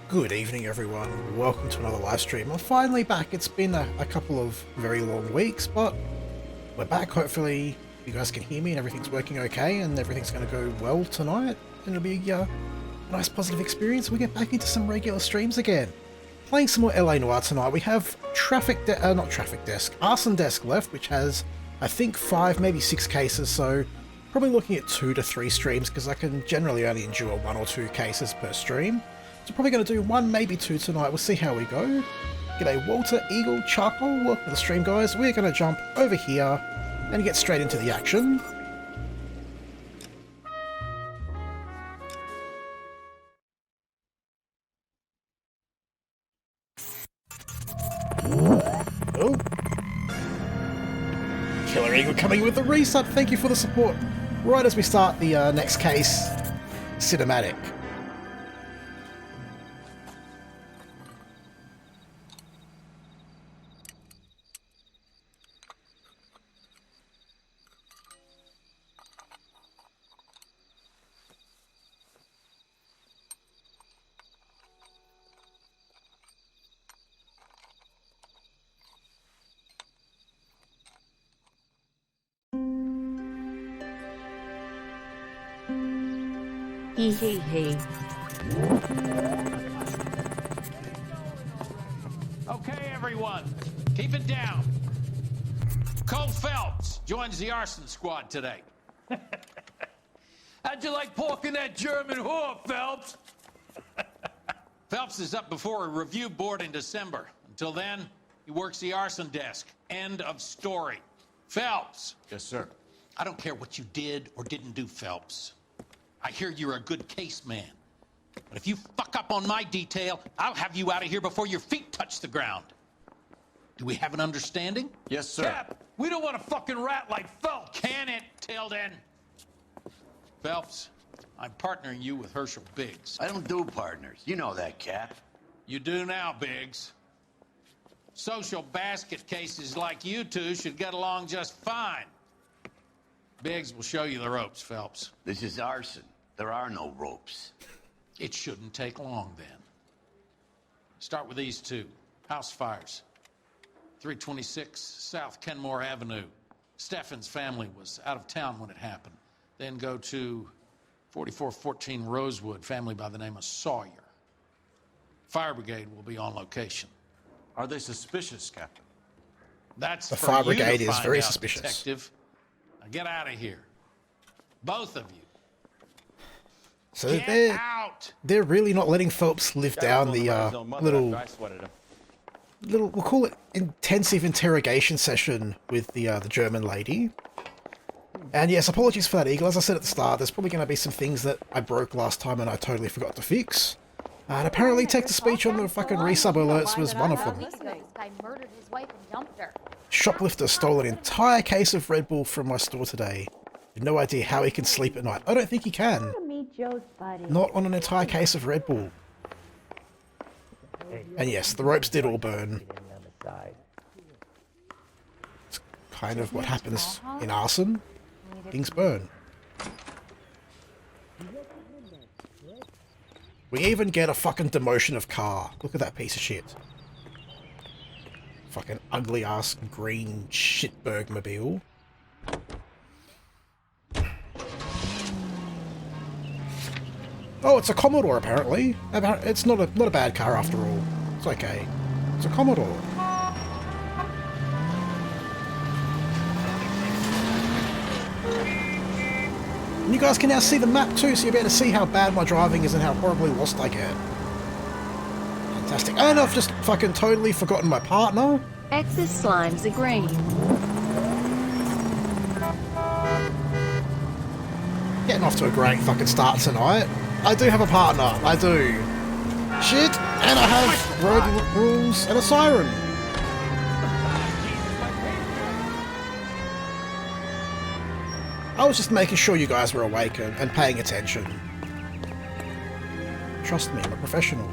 Good evening everyone, welcome to another live stream. I'm finally back. It's been a couple of very long weeks, but we're back. Hopefully you guys can hear me and everything's working okay and everything's going to go well tonight. And it'll be a nice positive experience. We get back into some regular streams again. Playing some more LA Noire tonight. We have Arson Desk left, which has I think 5, maybe 6 cases, so probably looking at 2 to 3 streams because I can generally only endure 1 or 2 cases per stream. So probably going to do 1, maybe 2 tonight. We'll see how we go. G'day Walter, Eagle, Charcoal, welcome to the stream guys. We're going to jump over here and get straight into the action. Oh. Killer Eagle coming with the resub, thank you for the support. Right as we start the next case, cinematic. Hey. Okay, everyone, keep it down. Cole Phelps joins the arson squad today. How'd you like pork in that German whore, Phelps? Phelps is up before a review board in December. Until then, he works the arson desk. End of story. Phelps. Yes, sir. I don't care what you did or didn't do, Phelps. I hear you're a good case man. But if you fuck up on my detail, I'll have you out of here before your feet touch the ground. Do we have an understanding? Yes, sir. Cap, we don't want a fucking rat like Phelps. Can it, Tilden? Phelps, I'm partnering you with Herschel Biggs. I don't do partners. You know that, Cap. You do now, Biggs. Social basket cases like you two should get along just fine. Biggs will show you the ropes, Phelps. This is arson. There are no ropes. It shouldn't take long, then. Start with these two. House fires. 326 South Kenmore Avenue. Steffen's family was out of town when it happened. Then go to 4414 Rosewood, family by the name of Sawyer. Fire brigade will be on location. Are they suspicious, Captain? That's The for fire you to brigade is find very out, suspicious. Detective. Now get out of here. Both of you. So Get out! they're really not letting Phelps live down the little, we'll call it intensive interrogation session with the German lady. And yes, apologies for that, Eagle. As I said at the start, there's probably going to be some things that I broke last time and I totally forgot to fix. And apparently text-to-speech on the fucking resub alerts was one of them. Shoplifter stole an entire case of Red Bull from my store today. No idea how he can sleep at night. I don't think he can. Not on an entire case of Red Bull. And yes, the ropes did all burn. It's kind of what happens in arson. Things burn. We even get a fucking demotion of car. Look at that piece of shit. Fucking ugly ass green shitberg mobile. Oh, it's a Commodore apparently. It's not a bad car after all. It's okay. It's a Commodore. And you guys can now see the map too, so you'll be able to see how bad my driving is and how horribly lost I get. Fantastic. And I've just fucking totally forgotten my partner. Excess slimes are green. Getting off to a great fucking start tonight. I do have a partner. I do. Shit. And I have road rules and a siren. I was just making sure you guys were awake and paying attention. Trust me, I'm a professional.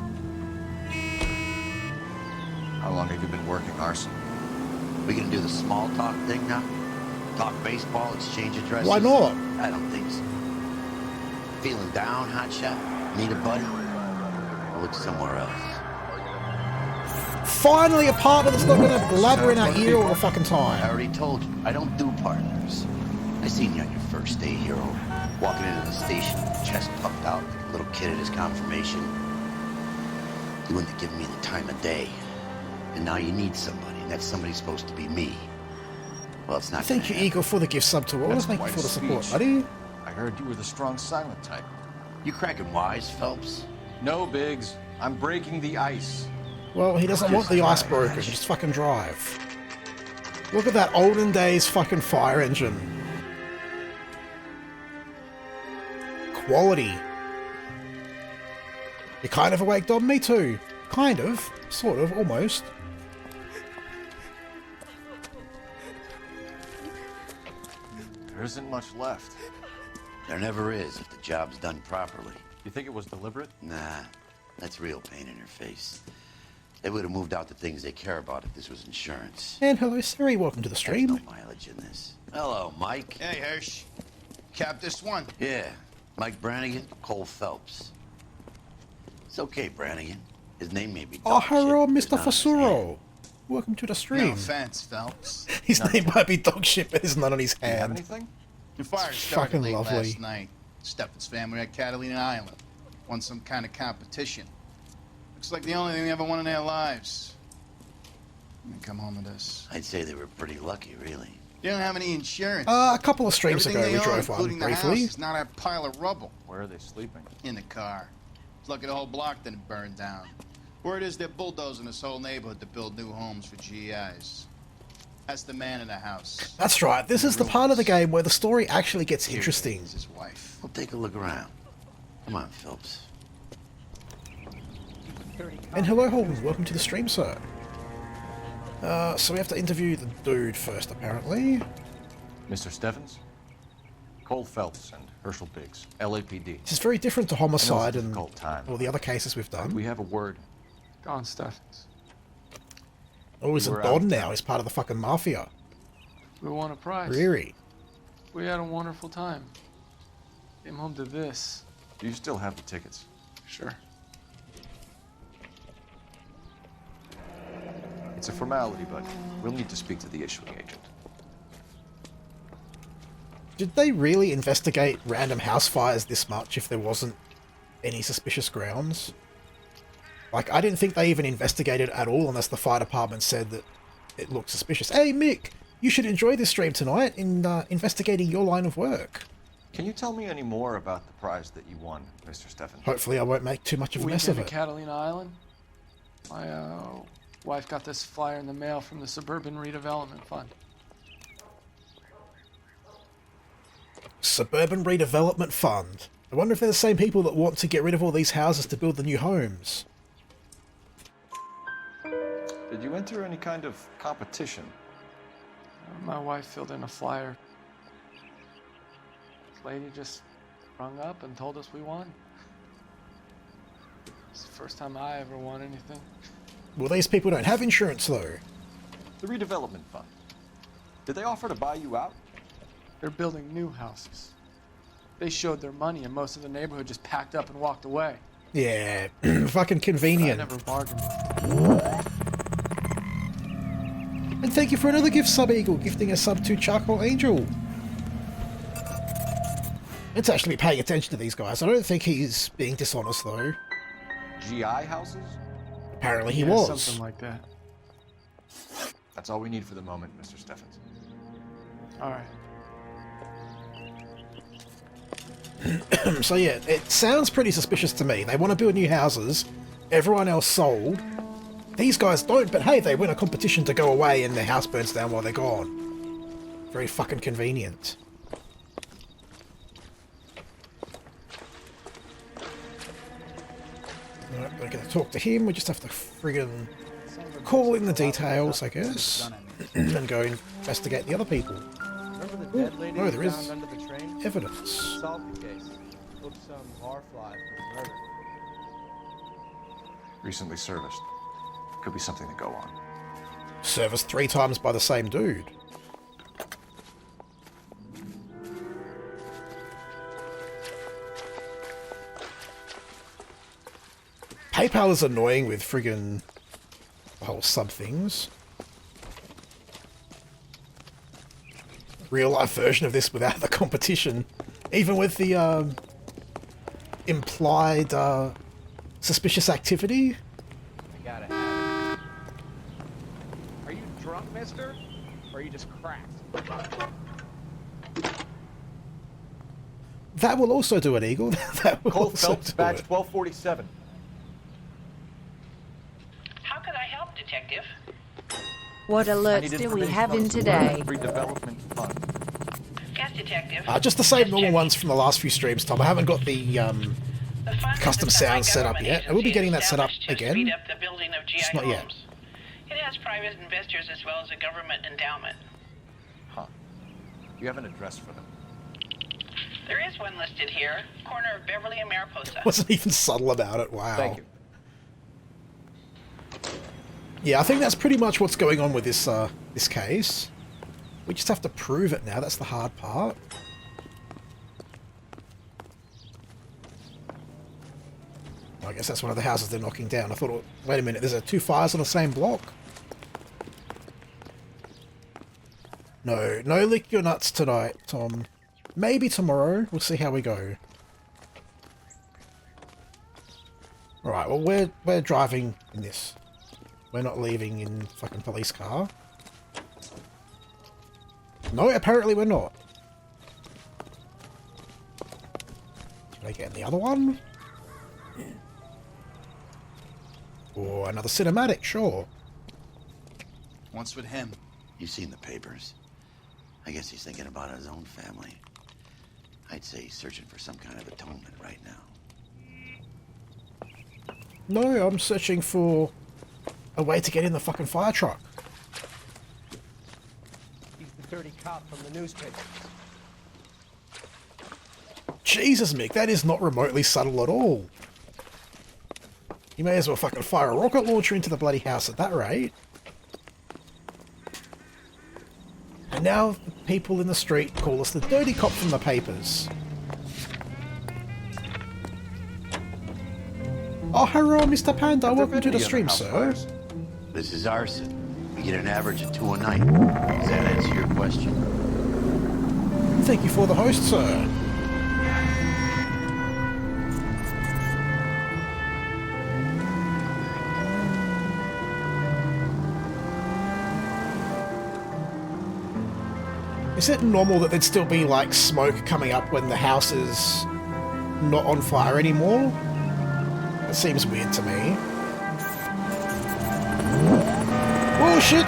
How long have you been working, Arson? We gonna do the small talk thing now? Talk baseball, exchange addresses? Why not? I don't think so. Feeling down, hotshot? Need a buddy? I'll look somewhere else. Finally a partner that's not gonna blabber in our ear all the fucking I time. already told you, I don't do partners. I seen you on your first day, hero. Walking into the station, chest puffed out like a little kid at his confirmation. You wouldn't have given me the time of day. And now you need somebody, and that somebody's supposed to be me. Well, it's not Thank you, gonna happen. Eagle, for the gift sub to all. That's Thank you quite for the a support, speech. buddy. I heard you were the strong silent type. You cracking wise, Phelps? No, Biggs. I'm breaking the ice. Well, he doesn't want the ice broken. Just fucking drive. Look at that olden days fucking fire engine. Quality. You kind of awake, Dom? Me too. Kind of. Sort of. Almost. There isn't much left. There never is if the job's done properly. You think it was deliberate? Nah, that's real pain in your face. They would have moved out the things they care about if this was insurance. And hello, Siri. Welcome to the There's stream. no mileage in this. Hello, Mike. Hey, Hirsch. Cap this one. Yeah, Mike Brannigan, Cole Phelps. It's okay, Brannigan. His name may be Oh, dog hello, shit, but it's Mr. not on his Fasuro. hand. Welcome to the No stream. offense, Phelps. His name might be dog shit, but it's not on his Do you have hand. anything? The fire Fucking started late lovely. last night. Steffen's family at Catalina Island won some kind of competition. Looks like the only thing they ever won in their lives. Let me come home with this. I'd say they were pretty lucky, really. You don't have any insurance. A couple of streams Everything ago, they we own, drove one including the house, briefly. is not a pile of rubble Where are they sleeping? in the car. It's lucky the whole block didn't burn down. Word is they're bulldozing this whole neighborhood to build new homes for GIs. That's the man in the house. That's right. This is the part of the game where the story actually gets Here interesting. is his wife. We'll take a look around. Come on, Phelps. And hello, Holden. Welcome to the stream, sir. So we have to interview the dude first, apparently. Mr. Steffens? Cole Phelps and Herschel Biggs, LAPD. This is very different to homicide a and difficult time. all the other cases we've Could done. we have a word? Don Steffens. Oh, he's a We were Don out. now. He's part of the fucking mafia. We won a prize. Really? We had a wonderful time. Came home to this. Do you still have the tickets? Sure. It's a formality, but we'll need to speak to the issuing agent. Did they really investigate random house fires this much if there wasn't any suspicious grounds? Like, I didn't think they even investigated at all unless the fire department said that it looked suspicious. Hey, Mick, you should enjoy this stream tonight in investigating your line of work. Can you tell me any more about the prize that you won, Mr. Steffens? Hopefully I won't make too much of a mess Weekend of to it. Catalina Island. My wife got this flyer in the mail from the Suburban Redevelopment Fund. Suburban Redevelopment Fund. I wonder if they're the same people that want to get rid of all these houses to build the new homes. Did you enter any kind of competition? My wife filled in a flyer. This lady just rung up and told us we won. It's the first time I ever won anything. Well, these people don't have insurance, though. The redevelopment fund. Did they offer to buy you out? They're building new houses. They showed their money and most of the neighborhood just packed up and walked away. Yeah, fucking I convenient. never bargained. And thank you for another gift sub, Eagle, gifting a sub to Charcoal Angel. It's actually paying attention to these guys. I don't think he's being dishonest, though. GI houses? Apparently he Yeah, was. something like that. That's all we need for the moment, Mr. Steffens. All right. So yeah, it sounds pretty suspicious to me. They want to build new houses. Everyone else sold. These guys don't, but hey, they win a competition to go away and their house burns down while they're gone. Very fucking convenient. Alright, we're gonna talk to him. We just have to friggin' call in the details, I guess, and go investigate the other people. Remember the dead lady no, we there is found under the train? evidence. Solved the case. Booked some barfly for the murder. Recently serviced. Could be something to go on. Serviced 3 times by the same dude. PayPal is annoying with friggin' the whole sub things. Real life version of this without the competition. Even with the implied suspicious activity. I gotta have it. Are you drunk, mister? Or are you just cracked? That will also do it, Eagle. That will Cole also Phelps, do badge it. 1247. How could I help, Detective? What alerts do we have in today? Redevelopment fund. Yes, Detective. Just the same normal ones from the last few streams, Tom. I haven't got the custom sounds set up yet. I will be getting that set up again. Speed up the building of GI Just not yet. homes. It has private investors as well as a government endowment. Huh. You have an address for them? There is one listed here, corner of Beverly and Mariposa. Wasn't even subtle about it. Wow. Thank you. Yeah, I think that's pretty much what's going on with this this case. We just have to prove it now. That's the hard part. I guess that's one of the houses they're knocking down. I thought, wait a minute, there's two fires on the same block? No, no lick your nuts tonight, Tom. Maybe tomorrow. We'll see how we go. Alright, well, we're driving in this. We're not leaving in fucking police car. No, apparently we're not. Can I get in the other one? Or another cinematic, sure. What's with him? You've seen the papers. I guess he's thinking about his own family. I'd say he's searching for some kind of atonement right now. No, I'm searching for a way to get in the fucking fire truck. He's the dirty cop from the newspaper. Jesus, Mick, that is not remotely subtle at all. You may as well fucking fire a rocket launcher into the bloody house at that rate. And now the people in the street call us the dirty cop from the papers. Oh, hello, Mr. Panda. Welcome to the stream, sir. This is Arson. We get an average of 2 a night. Does that answer your question? Thank you for the host, sir. Is it normal that there'd still be, like, smoke coming up when the house is not on fire anymore? That seems weird to me. Oh, shit!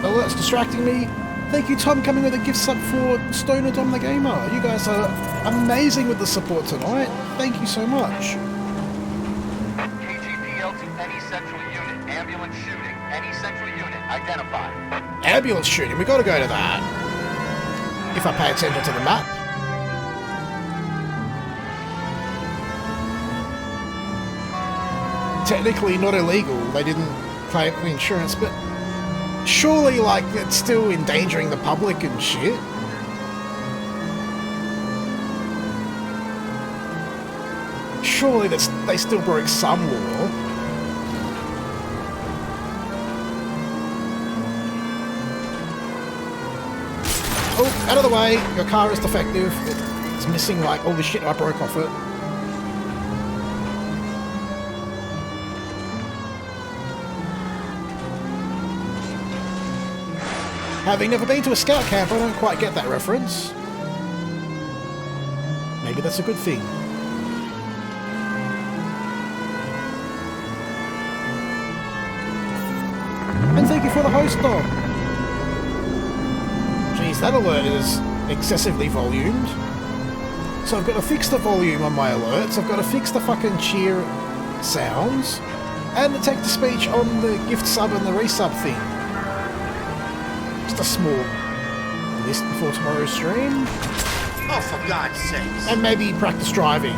Oh, that's distracting me. Thank you, Tom, coming with a gift sub for Stoner Dom the Gamer. You guys are amazing with the support tonight. Thank you so much. KGPL to any central unit. Ambulance shooting. Any central unit. Identify. Ambulance shooting. We gotta go to that. If I pay attention to the map. Technically not illegal. They didn't claim insurance, but surely, like, it's still endangering the public and shit. Surely they still broke some law. Oh, out of the way! Your car is defective. It's missing, like, all the shit I broke off it. Having never been to a scout camp, I don't quite get that reference. Maybe that's a good thing. And thank you for the host, Dom. Jeez, that alert is excessively volumed. So I've got to fix the volume on my alerts, I've got to fix the fucking cheer sounds, and the text-to-speech on the gift sub and the resub thing. Just a small list before tomorrow's stream. Oh, for God's sakes. And maybe practice driving.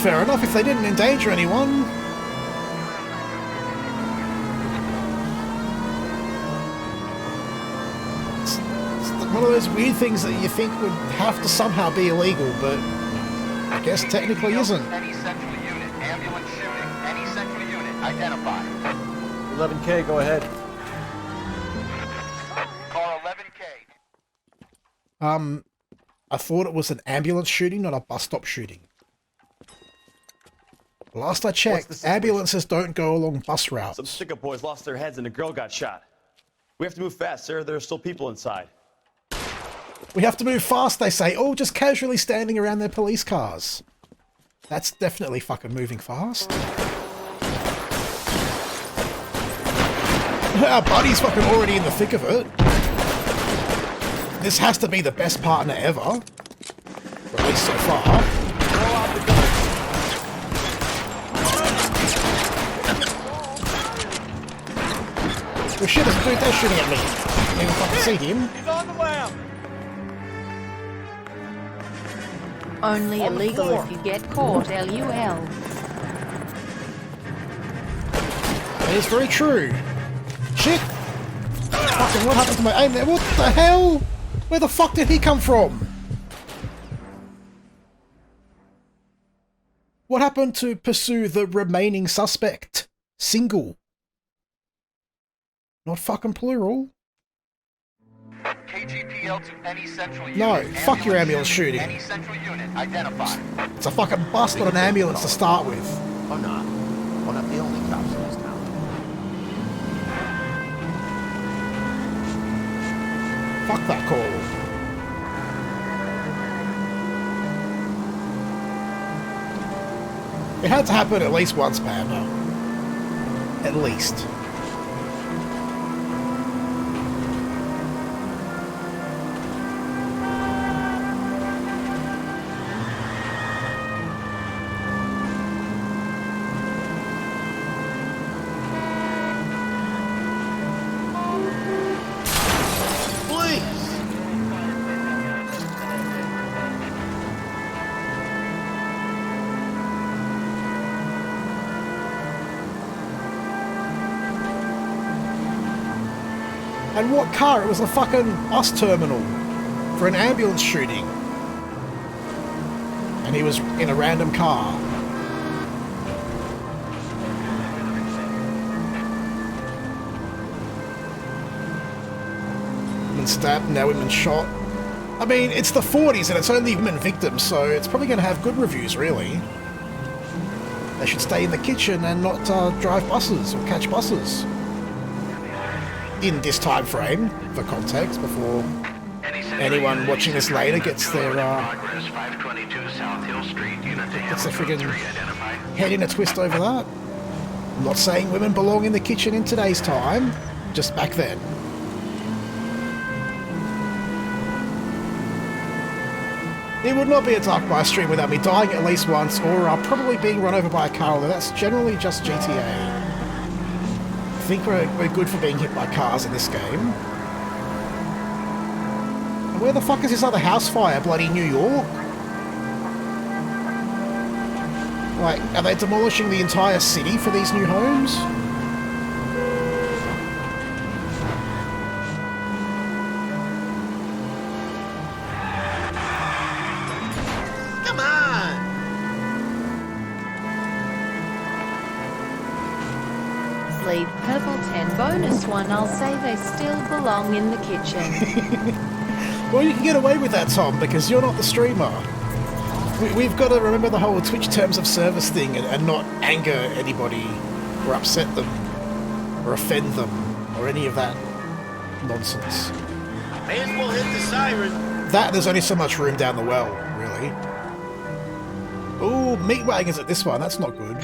Fair enough if they didn't endanger anyone. It's one of those weird things that you think would have to somehow be illegal, but I guess technically isn't. Any central unit, ambulance shooting, any central unit, identify. 11K, go ahead. Call 11K. I thought it was an ambulance shooting, not a bus stop shooting. Last I checked, ambulances don't go along bus routes. Some stick-up boys lost their heads and a girl got shot. We have to move fast, sir. There are still people inside. We have to move fast, they say. Oh, just casually standing around their police cars. That's definitely fucking moving fast. Our buddy's fucking already in the thick of it. This has to be the best partner ever. Or at least so far. Throw out the gun. Oh shit, there's a dude there shooting at me. Can't even fucking see him. He's on the lamp. Only illegal if you get caught, LUL. That is very true. Shit! Fucking what happened to my aim there? What the hell? Where the fuck did he come from? What happened to pursue the remaining suspect? Single. Not fucking plural. KGPL to any central unit. No, fuck your ambulance shooting. Any central unit, identify. It's a fucking bus, not an ambulance to start with. Or not. We're not the only cops in this town. Fuck that call. It had to happen at least once, Panda. At least. And what car? It was a fucking bus terminal for an ambulance shooting. And he was in a random car. Women stabbed, now women shot. I mean, it's the 40s and it's only women victims, so it's probably going to have good reviews, really. They should stay in the kitchen and not drive buses or catch buses. In this time frame, for context, before anyone watching this later gets their friggin' head in a twist over that. I'm not saying women belong in the kitchen in today's time, just back then. It would not be a Darkmyre stream without me dying at least once, or probably being run over by a car, although that's generally just GTA. I think we're good for being hit by cars in this game. And where the fuck is this other house fire? Bloody New York? Like, are they demolishing the entire city for these new homes? Come on! Lead purple 10 bonus one. I'll say they still belong in the kitchen. Well, you can get away with that, Tom, because you're not the streamer. We've got to remember the whole Twitch terms of service thing and not anger anybody or upset them or offend them or any of that nonsense. May as well hit the siren. That, there's only so much room down the well, really. Ooh, meat wagons at this one. That's not good.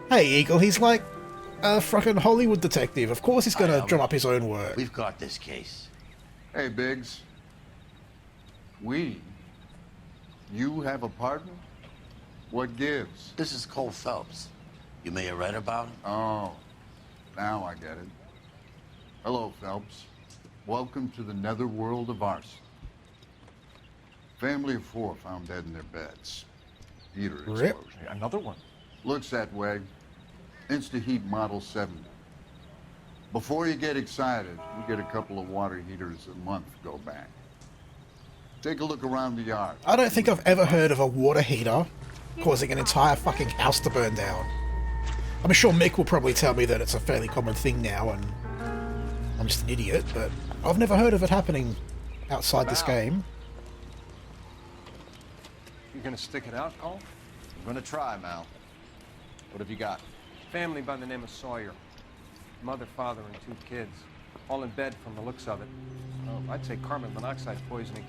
Hey, Eagle, he's like a fucking Hollywood detective. Of course he's gonna drum up his own work. We've got this case. Hey, Biggs. You have a partner? What gives? This is Cole Phelps. You may have read about him. Oh, now I get it. Hello, Phelps. Welcome to the netherworld of Arson. Family of 4 found dead in their beds. Heater Rip. explosion. Another one. Looks that way. Insta-heat Model 70. Before you get excited, we get a couple of water heaters a month go back. Take a look around the yard. I don't think I've ever heard of a water heater causing an entire fucking house to burn down. I'm sure Mick will probably tell me that it's a fairly common thing now and I'm just an idiot, but I've never heard of it happening outside this game. You gonna stick it out, Cole? I'm gonna try, Mal. What have you got? Family by the name of Sawyer. Mother, father, and 2 kids. All in bed from the looks of it. Oh, I'd say carbon monoxide poisoning.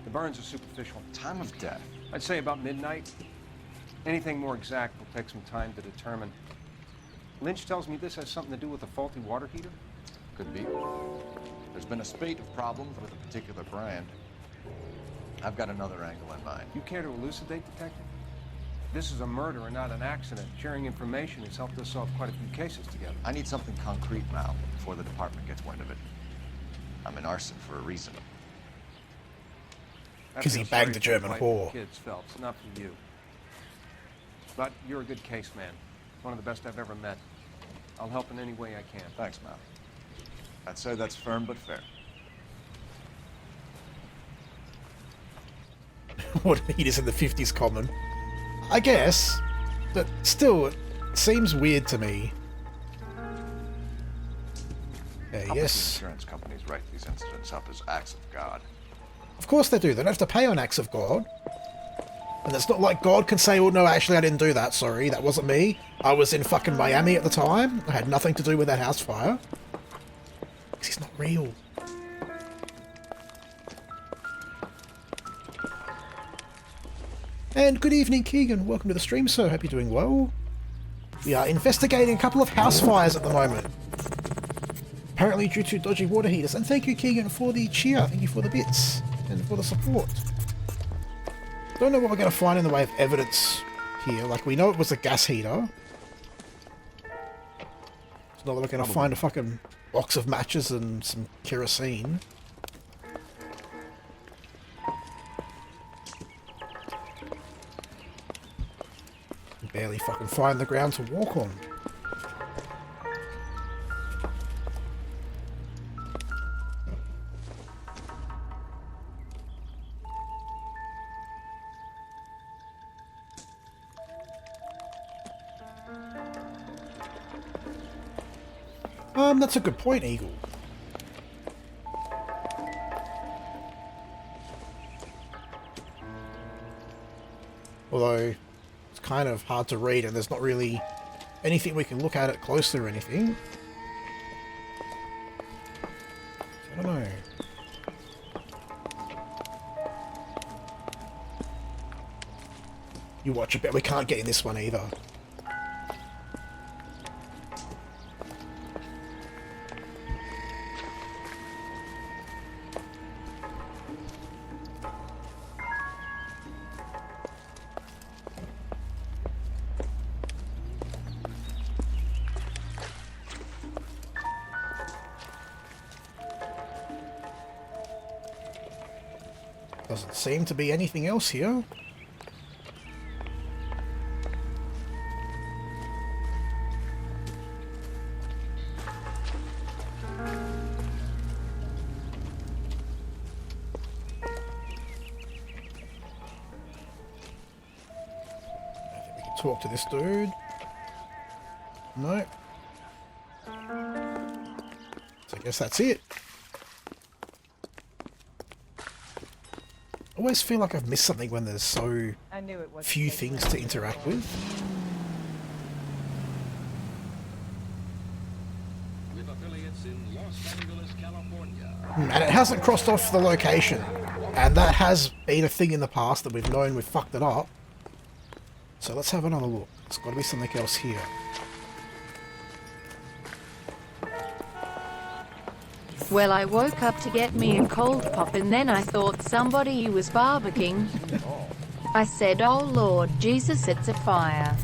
The burns are superficial. Time of death? I'd say about midnight. Anything more exact will take some time to determine. Lynch tells me this has something to do with a faulty water heater. Could be. There's been a spate of problems with a particular brand. I've got another angle in mind. You care to elucidate, Detective? This is a murder and not an accident. Sharing information has helped us solve quite a few cases together. I need something concrete, Mal, before the department gets wind of it. I'm in Arson for a reason. Because he bagged the German whore. Kids, Phelps, not for you. But you're a good case man. One of the best I've ever met. I'll help in any way I can. Thanks, Mal. I'd say that's firm but fair. What heaters in the 50s common? I guess, but still, it seems weird to me. Yes. Insurance companies write these incidents up as acts of God. Of course they do. They don't have to pay on acts of God. And it's not like God can say, oh no, actually I didn't do that, sorry, that wasn't me. I was in fucking Miami at the time. I had nothing to do with that house fire. Because he's not real. And good evening, Keegan. Welcome to the stream, sir. Hope you're doing well. We are investigating a couple of house fires at the moment. Apparently due to dodgy water heaters. And thank you, Keegan, for the cheer. Thank you for the bits. And for the support. Don't know what we're going to find in the way of evidence here. Like, we know it was a gas heater. It's not that we're going to find a fucking box of matches and some kerosene. Barely fucking find the ground to walk on. That's a good point, Eagle. Although it's kind of hard to read and there's not really anything we can look at it closely or anything. I don't know. You watch a bit. We can't get in this one either. Doesn't seem to be anything else here. I think we can talk to this dude. No. So I guess that's it. I always feel like I've missed something when there's so few things to interact with. With affiliates in Los Angeles, California. And it hasn't crossed off the location. And that has been a thing in the past that we've known we've fucked it up. So let's have another look. There's got to be something else here. Well, I woke up to get me a cold pop and then I thought somebody was barbecuing. I said, oh Lord Jesus, it's a fire.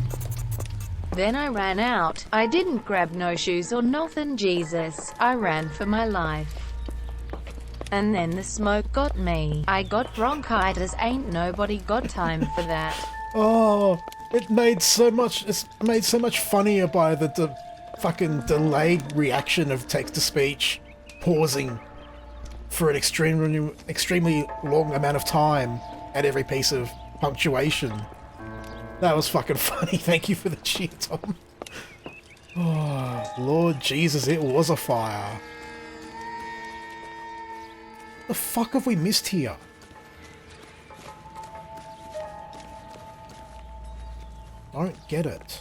Then I ran out. I didn't grab no shoes or nothing, Jesus. I ran for my life. And then the smoke got me. I got bronchitis, ain't nobody got time for that. Oh, it's made so much funnier by the fucking delayed reaction of text-to-speech pausing for an extremely long amount of time at every piece of punctuation. That was fucking funny. Thank you for the cheer, Tom. Oh, Lord Jesus, it was a fire. The fuck have we missed here? Don't get it.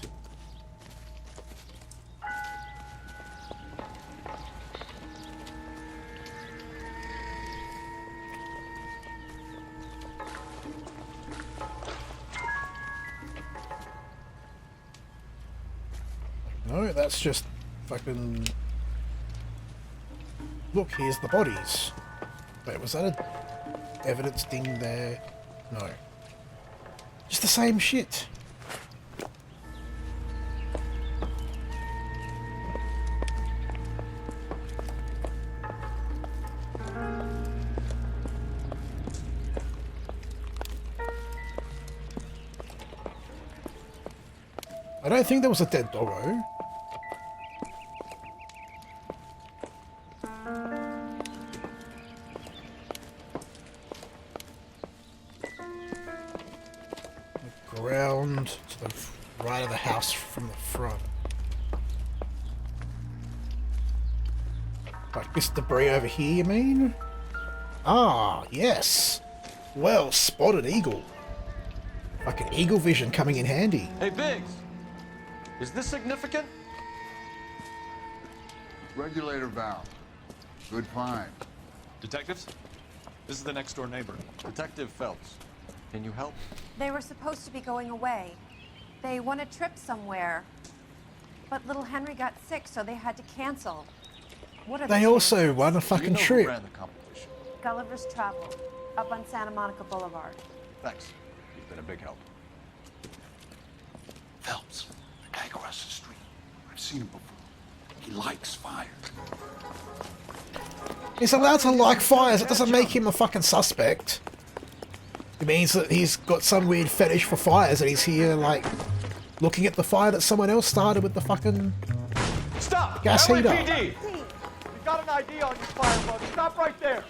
No, that's just fucking... Look, here's the bodies. Wait, was that a evidence ding there? No. Just the same shit. I don't think there was a dead doggo. Ground to the right of the house from the front. Like this debris over here, you mean? Ah, yes. Well spotted, Eagle. Fucking eagle vision coming in handy. Hey, Biggs! Is this significant? Regulator valve. Good find. Detectives? This is the next door neighbor. Detective Phelps. Can you help? They were supposed to be going away. They won a trip somewhere. But little Henry got sick, so they had to cancel. What are They also won a fucking trip. Who ran the competition? Gulliver's Travel, up on Santa Monica Boulevard. Thanks. You've been a big help. Phelps, the guy across the street. I've seen him before. He likes fire. He's allowed to like fires. It doesn't make him a fucking suspect. It means that he's got some weird fetish for fires and he's here, like, looking at the fire that someone else started with the fucking Stop! gas heater. LAPD! You got an ID on your firebug. Stop right there!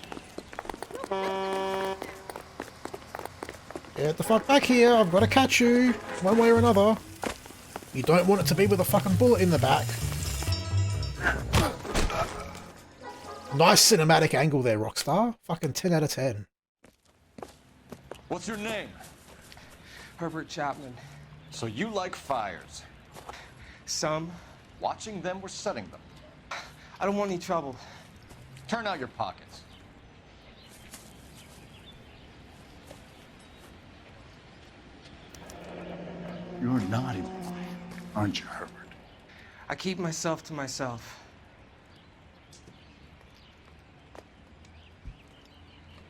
Get the fuck back here. I've got to catch you. One way or another. You don't want it to be with a fucking bullet in the back. Nice cinematic angle there, Rockstar. Fucking 10 out of 10. What's your name? Herbert Chapman. So you like fires? Some. Watching them or setting them? I don't want any trouble. Turn out your pockets. You're a naughty boy, aren't you, Herbert? I keep myself to myself.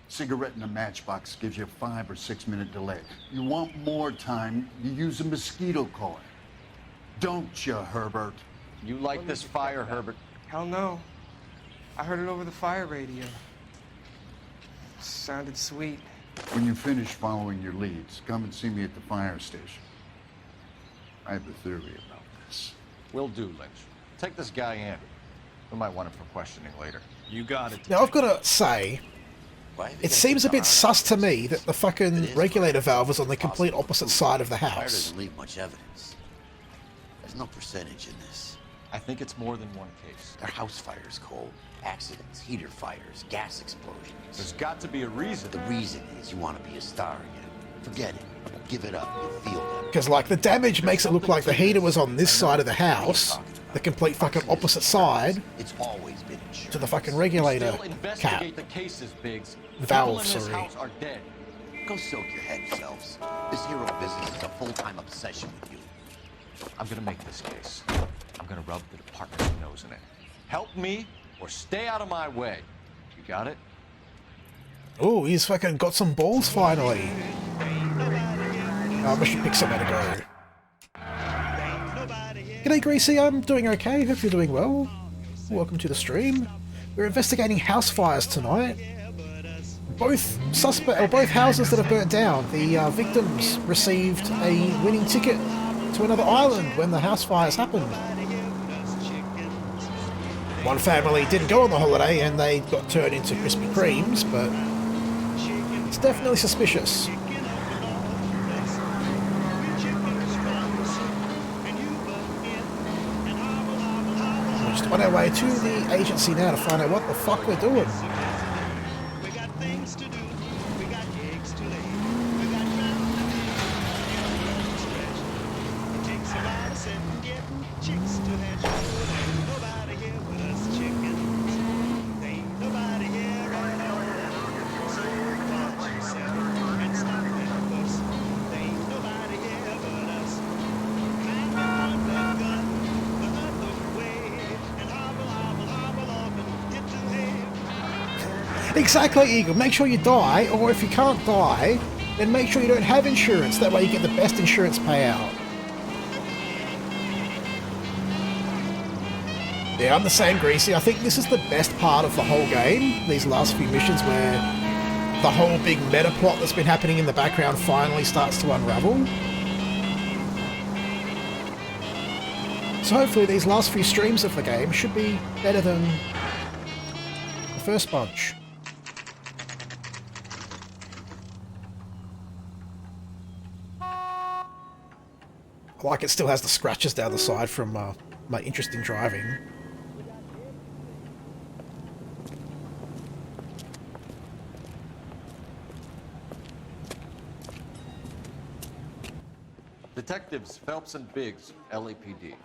Cigarette in a matchbox gives you a 5 or 6 minute delay. You want more time, you use a mosquito coil. Don't you, Herbert? You like this fire, Herbert? Hell no. I heard it over the fire radio. Sounded sweet. When you finish following your leads, come and see me at the fire station. I have a theory about this. Will do, Lynch. Take this guy in. We might want him for questioning later. You got it. Now, I've got to say, it seems a bit sus to me that the fucking regulator valve was on the complete opposite side of the Fire house. doesn't leave much evidence. There's no percentage in this. I think it's more than one case. They're house fires, Cole. Accidents, heater fires, gas explosions. There's got to be a reason. The reason is you want to be a star again. Forget it. Give it up. You'll feel better. Because, like, the damage makes it look like the heater was on this side of the house, the complete fucking opposite side, It's always been insured. to the fucking regulator Still cap. investigate the cases, Biggs. Valve, People in this sorry. house are dead. Go soak your head, Phelps. This hero business is a full-time obsession with you. I'm gonna make this case. I'm gonna rub the department's nose in it. Help me or stay out of my way. You got it? Oh, he's fucking got some balls finally. I should pick somewhere to go. G'day, Greasy. I'm doing okay. Hope you're doing well. Welcome to the stream. We're investigating house fires tonight. both houses that have burnt down, the victims received a winning ticket to another island when the house fires happened. One family didn't go on the holiday and they got turned into Krispy Kremes, but it's definitely suspicious. We're just on our way to the agency now to find out what the fuck we're doing. Exactly, Eagle. Make sure you die, or if you can't die, then make sure you don't have insurance. That way you get the best insurance payout. Yeah, I'm the same, Greasy. I think this is the best part of the whole game. These last few missions where the whole big meta plot that's been happening in the background finally starts to unravel. So hopefully these last few streams of the game should be better than the first bunch. Like it still has the scratches down the side from my interesting driving. Detectives Phelps and Biggs, LAPD.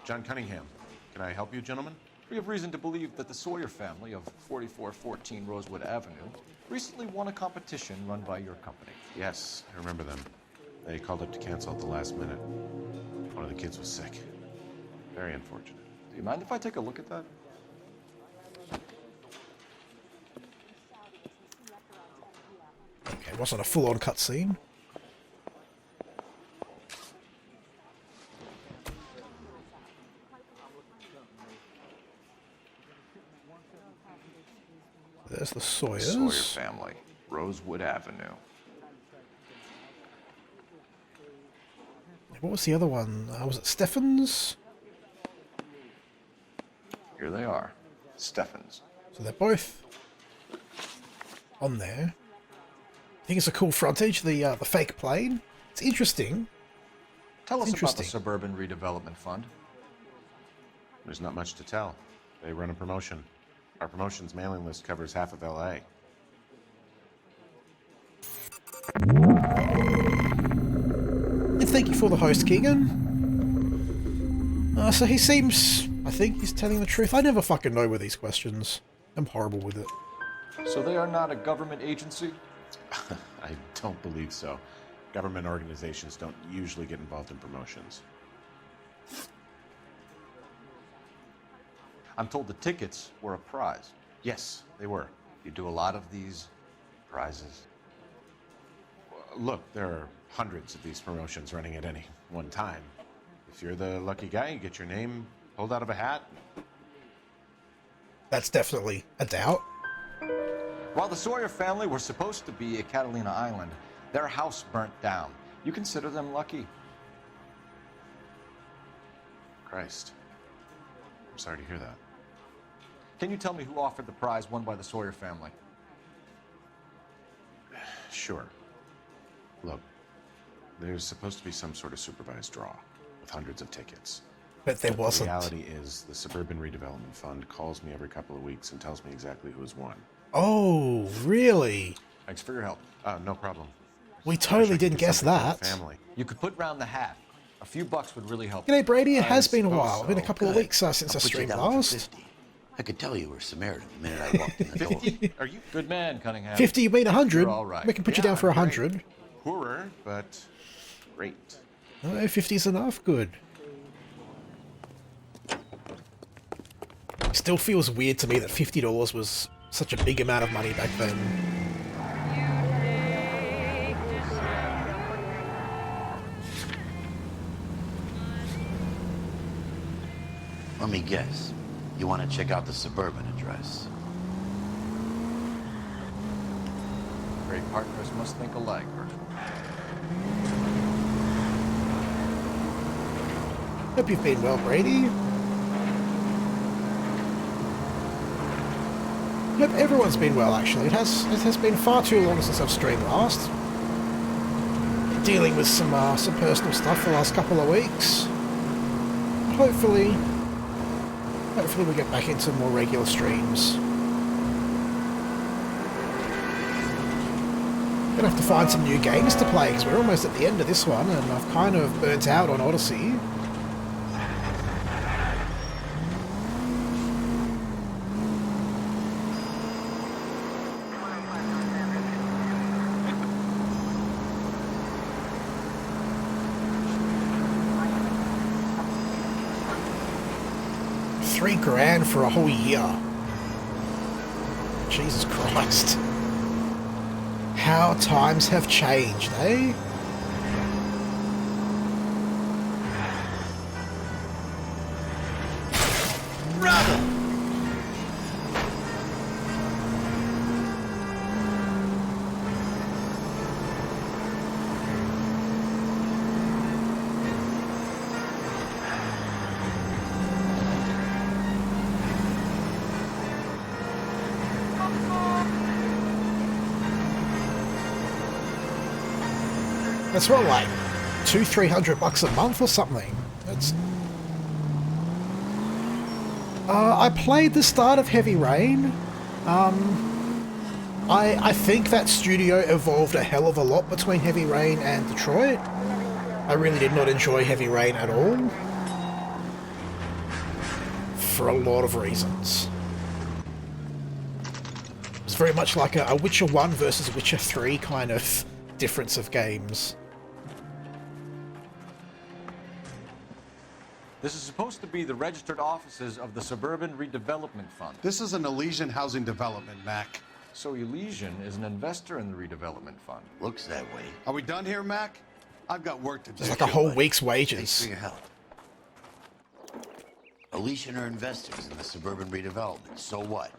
John Cunningham. Can I help you, gentlemen? We have reason to believe that the Sawyer family of 4414 Rosewood Avenue recently won a competition run by your company. Yes, I remember them. They called up to cancel at the last minute. One of the kids was sick. Very unfortunate. Do you mind if I take a look at that? Okay, it wasn't a full-on cutscene. There's the Sawyers. Sawyer family, Rosewood Avenue. What was the other one? Was it Steffens? Here they are, Steffens. So they're both on there. I think it's a cool frontage, the fake plane. It's interesting. Tell us about the Suburban Redevelopment Fund. There's not much to tell. They run a promotion. Our promotion's mailing list covers half of LA. And thank you for the host, Keegan. So he seems... I think he's telling the truth. I never fucking know with these questions. I'm horrible with it. So they are not a government agency? I don't believe so. Government organizations don't usually get involved in promotions. I'm told the tickets were a prize. Yes, they were. You do a lot of these prizes? Look, there are hundreds of these promotions running at any one time. If you're the lucky guy, you get your name pulled out of a hat. That's definitely a doubt. While the Sawyer family were supposed to be at Catalina Island, their house burnt down. You consider them lucky? Christ. I'm sorry to hear that. Can you tell me who offered the prize won by the Sawyer family? Sure. Look, there's supposed to be some sort of supervised draw with hundreds of tickets. But there wasn't. The reality is the Suburban Redevelopment Fund calls me every couple of weeks and tells me exactly who has won. Oh, really? Thanks for your help. No problem. We totally didn't guess that. Family. You could put round the hat. A few bucks would really help. G'day, Brady. It has been a while. It's been a couple of weeks since I streamed last. I could tell you were Samaritan the minute I walked in the door. 50? Are you good man, Cunningham? 50, you mean 100? You're all right. We can put you down for 100. Poorer, but great. No, 50 is enough. Good. Still feels weird to me that $50 was such a big amount of money back then. Let me guess. You want to check out the Suburban address? Great partners must think alike, Arson. Hope you've been well, Brady. Hope everyone's been well, actually. It has been far too long since I've streamed last. Dealing with some personal stuff the last couple of weeks. Hopefully we get back into more regular streams. Gonna have to find some new games to play because we're almost at the end of this one, and I've kind of burnt out on Odyssey. $3,000 for a whole year. Jesus Christ. How times have changed, eh? Run! That's what, like $200-300 a month or something. That's. I played the start of Heavy Rain. I think that studio evolved a hell of a lot between Heavy Rain and Detroit. I really did not enjoy Heavy Rain at all. For a lot of reasons. It's very much like a Witcher 1 versus Witcher 3 kind of difference of games. This is supposed to be the registered offices of the Suburban Redevelopment Fund. This is an Elysian housing development, Mac. So Elysian is an investor in the redevelopment fund. Looks that way. Are we done here, Mac? I've got work to do. It's like a whole week's Thanks wages. for your help. Elysian are investors in the Suburban Redevelopment. So what?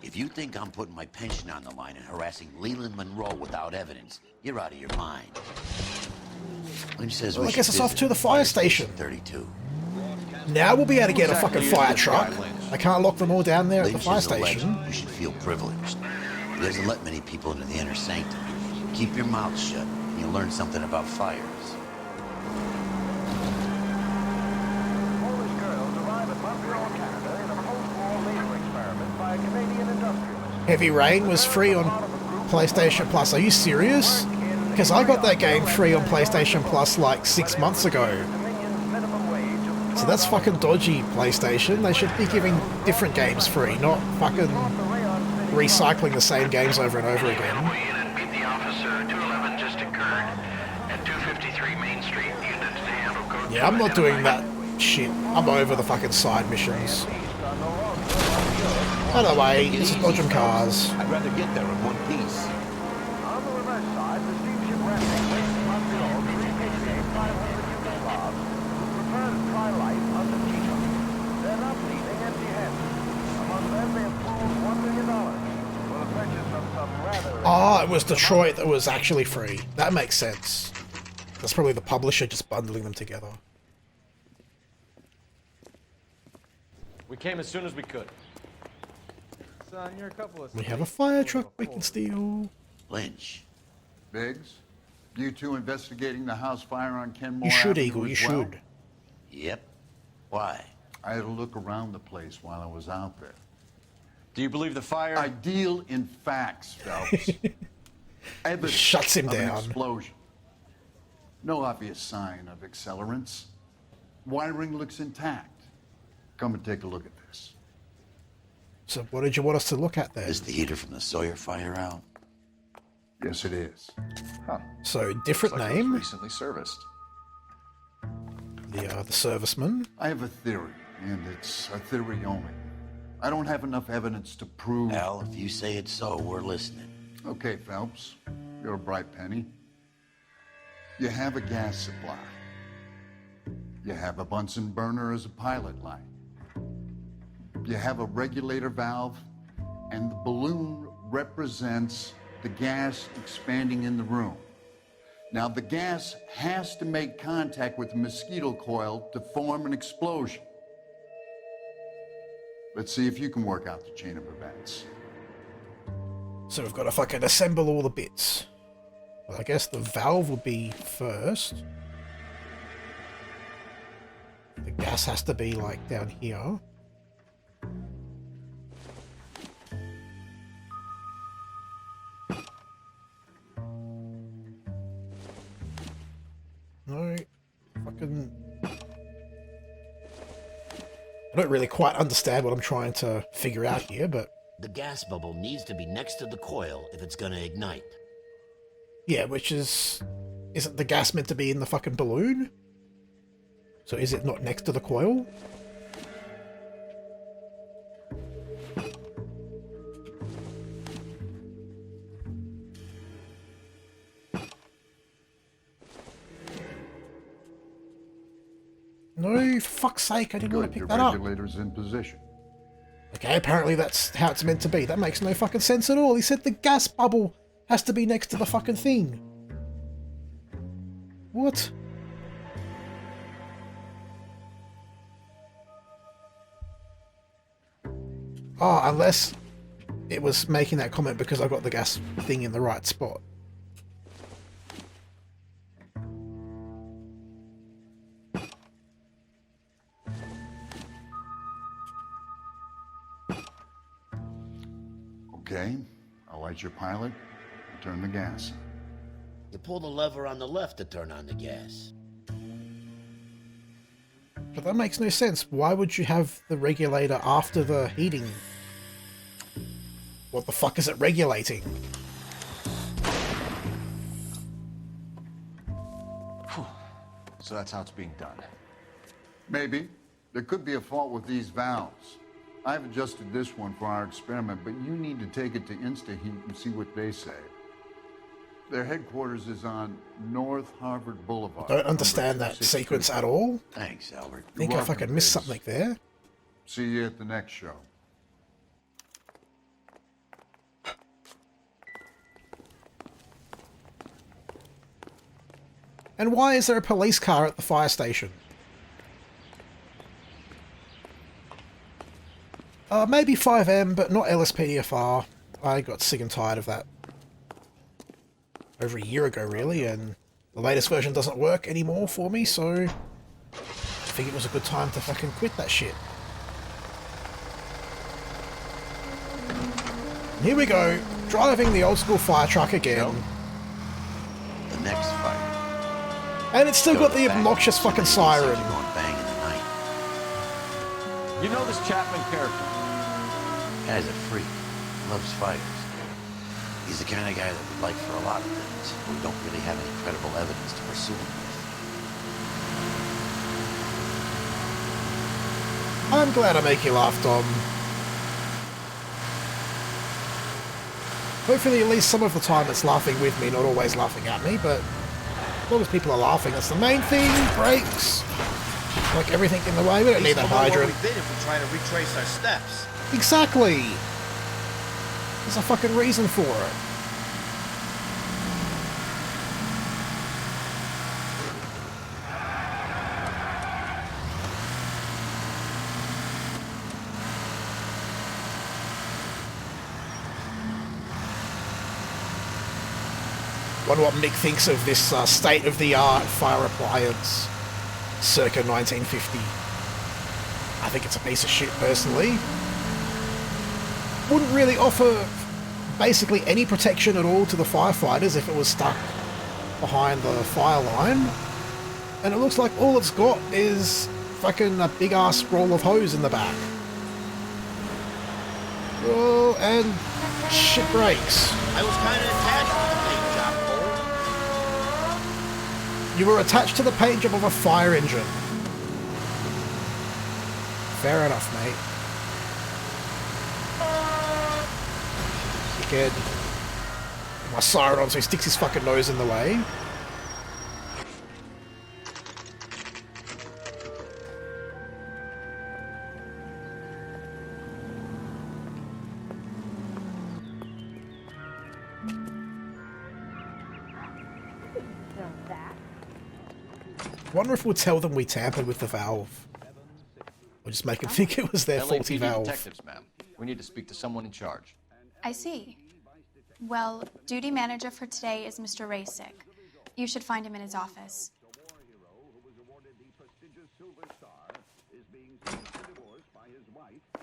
If you think I'm putting my pension on the line and harassing Leland Monroe without evidence, you're out of your mind. Lynch says Well, I guess it's off to the fire station. 32. Now we'll be able to get a fucking fire truck. I can't lock them all down there at the Lynch fire is a legend. station. You should feel privileged. He doesn't let many people into the inner sanctum. Keep your mouth shut, and you'll learn something about fires. Polish girls arrive at Montreal, Canada in a post-war labor experiment by a Canadian industrialist. Heavy Rain was free on PlayStation Plus. Are you serious? Because I got that game free on PlayStation Plus like 6 months ago. So that's fucking dodgy, PlayStation. They should be giving different games free, not fucking recycling the same games over and over again. Meet the officer. 211 just occurred at 253 Main Street. Units to handle code. Yeah, I'm not doing that shit. I'm over the fucking side missions. By the way, this is dodging cars. I'd rather get there in one piece. On the reverse side, the steamship resting West Montreal 358 500 Yugoslavs who prefer to try life under Tito. They're not leaving empty-handed. Among them, they have pulled $1 million for the purchase of some rather... Ah, it was Detroit that was actually free. That makes sense. That's probably the publisher just bundling them together. We came as soon as we could. Son, you're a couple of We have a fire truck we can steal. Lynch. Biggs, you two investigating the house fire on Kenmore You should, Avenue Eagle, you as well? should. Yep. Why? I had a look around the place while I was out there. Do you believe the fire? I deal in facts, Phelps. Evidence Shuts him of an down. explosion. No obvious sign of accelerants. Wiring looks intact. Come and take a look at this. So what did you want us to look at then? Is the heater from the Sawyer fire out? Yes, it is. Huh. So, different Looks like it was name. recently serviced. The serviceman. I have a theory, and it's a theory only. I don't have enough evidence to prove... Al, if you say it's so, we're listening. Okay, Phelps. You're a bright penny. You have a gas supply. You have a Bunsen burner as a pilot light. You have a regulator valve, and the balloon represents the gas expanding in the room. Now, the gas has to make contact with the mosquito coil to form an explosion. Let's see if you can work out the chain of events. So we've got to fucking assemble all the bits. Well, I guess the valve will be first. The gas has to be, like, down here. No. Fucking... I don't really quite understand what I'm trying to figure out here, but... The gas bubble needs to be next to the coil if it's gonna ignite. Yeah, which is... Isn't the gas meant to be in the fucking balloon? So is it not next to the coil? No, for fuck's sake, I didn't want to pick that up. Regulator's in position. Okay, apparently that's how it's meant to be. That makes no fucking sense at all. He said the gas bubble has to be next to the fucking thing. What? Oh, unless it was making that comment because I got the gas thing in the right spot. Okay, I'll light your pilot and turn the gas. You pull the lever on the left to turn on the gas. But that makes no sense. Why would you have the regulator after the heating? What the fuck is it regulating? So that's how it's being done. Maybe. There could be a fault with these valves. I've adjusted this one for our experiment, but you need to take it to InstaHeat and see what they say. Their headquarters is on North Harvard Boulevard. I don't understand that sequence at all. Thanks, Albert. I think I fucking missed something there. See you at the next show. And why is there a police car at the fire station? Maybe 5M, but not LSPDFR. I got sick and tired of that over a year ago, really, and the latest version doesn't work anymore for me, so I think it was a good time to fucking quit that shit. And here we go, driving the old school fire truck again. The next fight. And it's still got the obnoxious fucking siren. You know this Chapman character? Guy's a freak. Loves fighters. He's the kind of guy that we'd like for a lot of things, but we don't really have any credible evidence to pursue him with. I'm glad I make you laugh, Tom. Hopefully at least some of the time it's laughing with me, not always laughing at me, but as long as people are laughing, that's the main thing. Brakes. Like everything in the way, we don't need that hydrant. What we did if we try to retrace our steps. Exactly! There's a fucking reason for it. Wonder what Mick thinks of this state-of-the-art fire appliance circa 1950. I think it's a piece of shit, personally. Wouldn't really offer basically any protection at all to the firefighters if it was stuck behind the fire line. And it looks like all it's got is fucking a big-ass roll of hose in the back. Oh, and shit breaks. I was kind of attached to the paint job, Cole. You were attached to the paint job of a fire engine. Fair enough, mate. Kid. My siren on so he sticks his fucking nose in the way. Wonder if we'll tell them we tampered with the valve. Or just make them think it was their faulty LAPD valve. detectives, ma'am. We need to speak to someone in charge. I see. Well, duty manager for today is Mr. Rasick. You should find him in his office.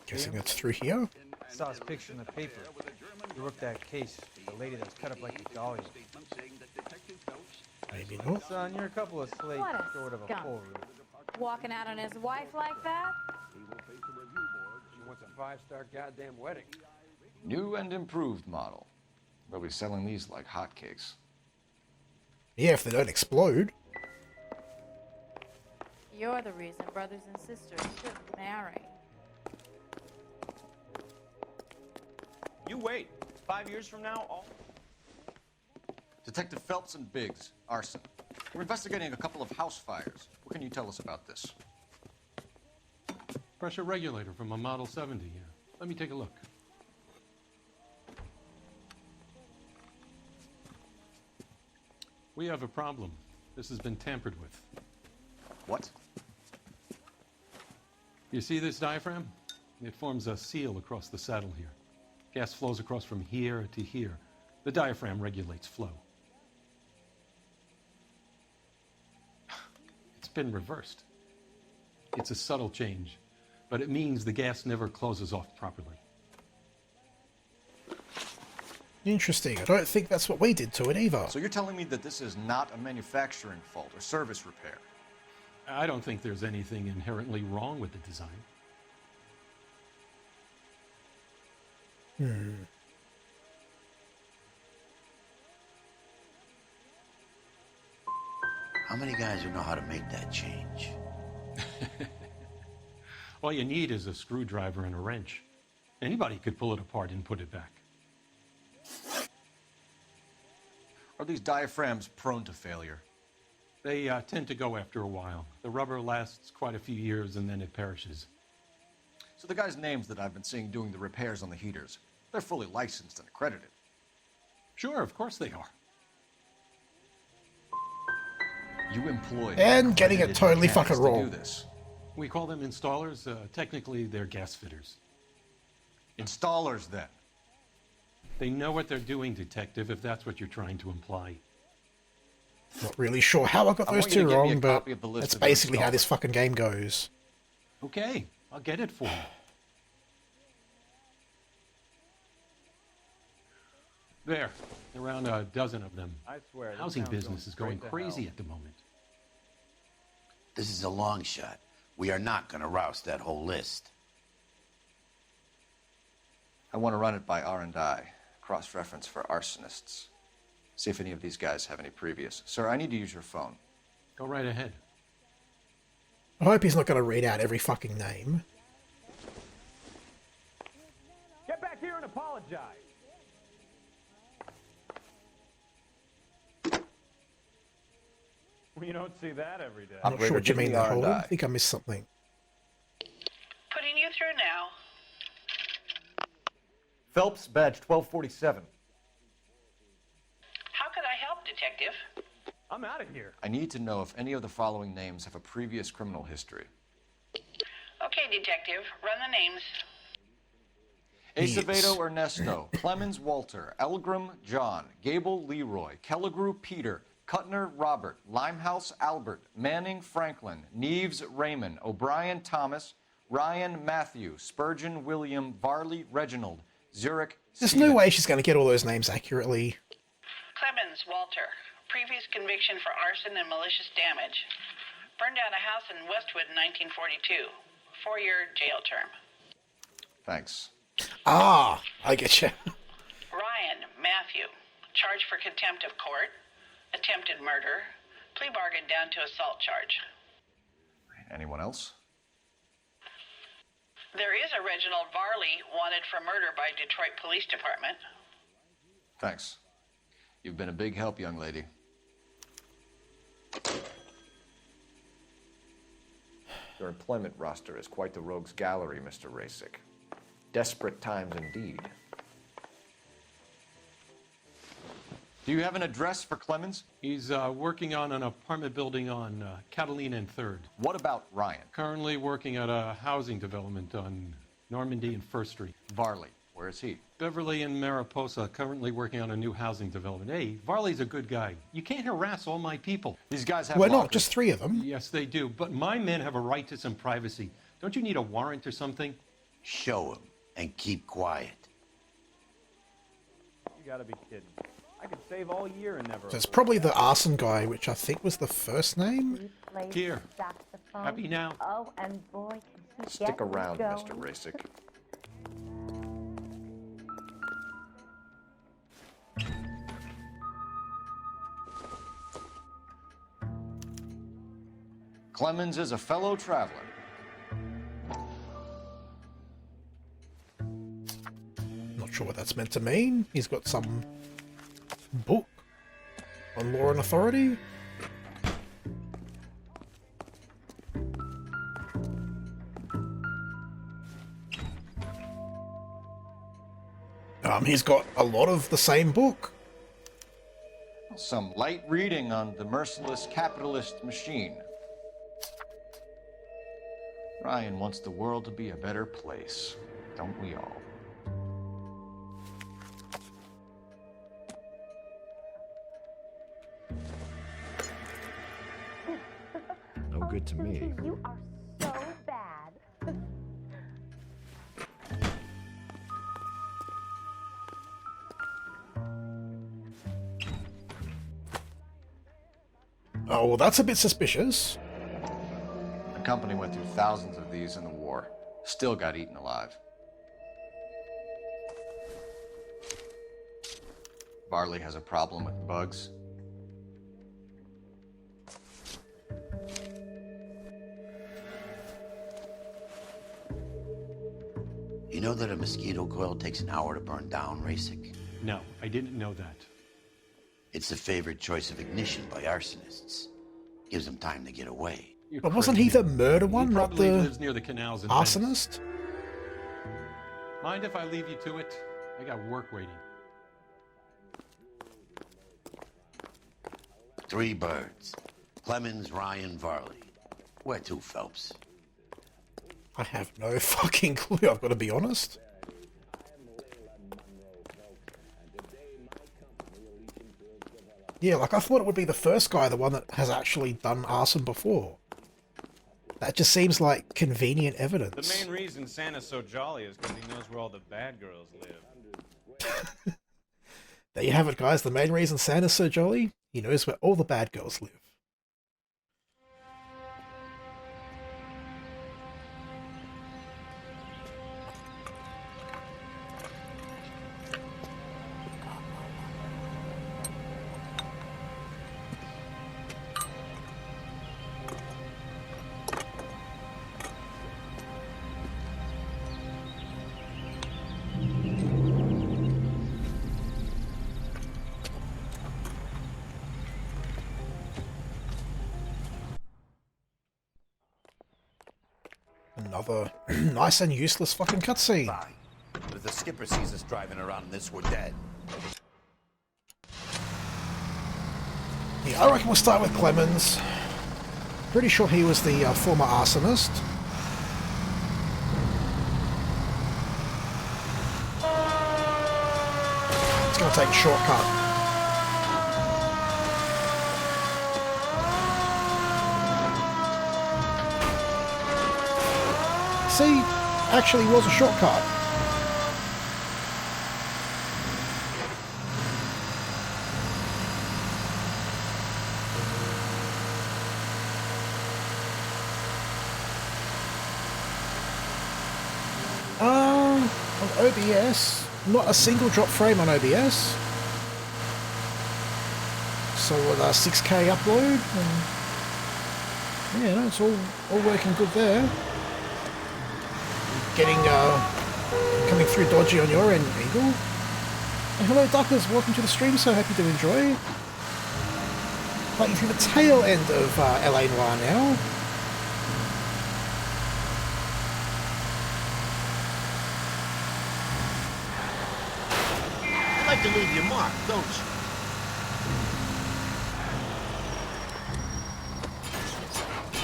Guessing that's through here. I saw his picture in the paper. He worked that case, the lady that was cut up like a dahlia. Maybe not. Son, you're a couple of slates What a short of a skunk. full room. Walking out on his wife like that? She wants a 5-star goddamn wedding. New and improved model. They'll be selling these like hotcakes. Yeah, if they don't explode. You're the reason brothers and sisters shouldn't marry. You wait. 5 years from now, all... Detective Phelps and Biggs, Arson. We're investigating a couple of house fires. What can you tell us about this? Pressure regulator from a Model 70 here. Let me take a look. We have a problem. This has been tampered with. What? You see this diaphragm? It forms a seal across the saddle here. Gas flows across from here to here. The diaphragm regulates flow. It's been reversed. It's a subtle change, but it means the gas never closes off properly. Interesting. I don't think that's what we did to it either. So you're telling me that this is not a manufacturing fault or service repair? I don't think there's anything inherently wrong with the design. How many guys would know how to make that change? All you need is a screwdriver and a wrench. Anybody could pull it apart and put it back. Are these diaphragms prone to failure? They tend to go after a while. The rubber lasts quite a few years and then it perishes. So the guys' names that I've been seeing doing the repairs on the heaters, they're fully licensed and accredited. Sure, of course they are. You employ And getting it totally fucking to wrong. do this. We call them installers. Technically, they're gas fitters. Installers, then? They know what they're doing, Detective, if that's what you're trying to imply. Not really sure how I got I those want you two to give me wrong, a but copy of the list that's of the basically how this installers. fucking game goes. Okay, I'll get it for you. There, around a dozen of them. I swear, this Housing town's business is going straight to crazy hell. at the moment. This is a long shot. We are not going to roust that whole list. I want to run it by R&I, cross-reference for arsonists. See if any of these guys have any previous. Sir, I need to use your phone. Go right ahead. I hope he's not going to read out every fucking name. Get back here and apologize. Well, you don't see that every day. I'm not sure what you mean there, Holden. I think I missed something. Putting you through now. Phelps, badge 1247. How could I help, Detective? I'm out of here. I need to know if any of the following names have a previous criminal history. Okay, Detective, run the names. Acevedo Ernesto, Clemens Walter, Elgram John, Gable Leroy, Kelligrew Peter, Cutner Robert, Limehouse Albert, Manning Franklin, Neves Raymond, O'Brien Thomas, Ryan Matthew, Spurgeon William, Varley Reginald, Zurich There's Stephen. no way she's going to get all those names accurately. Clemens Walter, previous conviction for arson and malicious damage. Burned down a house in Westwood in 1942. 4-year jail term. Thanks. Ah, I get you. Ryan Matthew, charged for contempt of court, attempted murder, plea bargain down to assault charge. Anyone else? There is a Reginald Varley wanted for murder by Detroit Police Department. Thanks. You've been a big help, young lady. Your employment roster is quite the rogues gallery, Mr. Rasick. Desperate times indeed. Do you have an address for Clemens? He's working on an apartment building on Catalina and 3rd. What about Ryan? Currently working at a housing development on Normandy and 1st Street. Varley, where is he? Beverly and Mariposa, currently working on a new housing development. Hey, Varley's a good guy. You can't harass all my people. These guys have Well, lockers. not just 3 of them. Yes, they do. But my men have a right to some privacy. Don't you need a warrant or something? Show him and keep quiet. You gotta be kidding. I could save all year and never... So it's probably the Arson guy, which I think was the first name. Here. Happy now? Oh, and boy, can he Stick get around, going. Mr. Rasick. Clemens is a fellow traveler. Not sure what that's meant to mean. He's got some book on law and authority. He's got a lot of the same book. Some light reading on the merciless capitalist machine. Ryan wants the world to be a better place, don't we all? No good to me. You are so bad. Oh, well, that's a bit suspicious. The company went through thousands of these in the war. Still got eaten alive. Varley has a problem with bugs. You know that a mosquito coil takes an hour to burn down, Rasick? No, I didn't know that. It's the favorite choice of ignition by arsonists. Gives them time to get away. But wasn't he the murder one, He not probably the lives near the canals in arsonist? Venice. Mind if I leave you to it? I got work waiting. 3 birds. Clemens, Ryan, Varley. Where to, Phelps? I have no fucking clue, I've got to be honest. Yeah, like I thought it would be the first guy, the one that has actually done arson before. That just seems like convenient evidence. The main reason Santa's so jolly is because he knows where all the bad girls live. There you have it, guys. The main reason Santa's so jolly, he knows where all the bad girls live. Another nice and useless fucking cutscene. Fine. But if the skipper sees us driving around in this, we're dead. Yeah, I reckon we'll start with Clemens. Pretty sure he was the former arsonist. It's gonna take a shortcut. See, actually was a shortcut. On OBS, not a single drop frame on OBS. So with a 6K upload, and yeah, no, it's all working good there. Getting coming through dodgy on your end, Eagle. And hello, Duckers, welcome to the stream. So happy to enjoy. Playing through the tail end of LA Noire now. You like to leave your mark, don't you?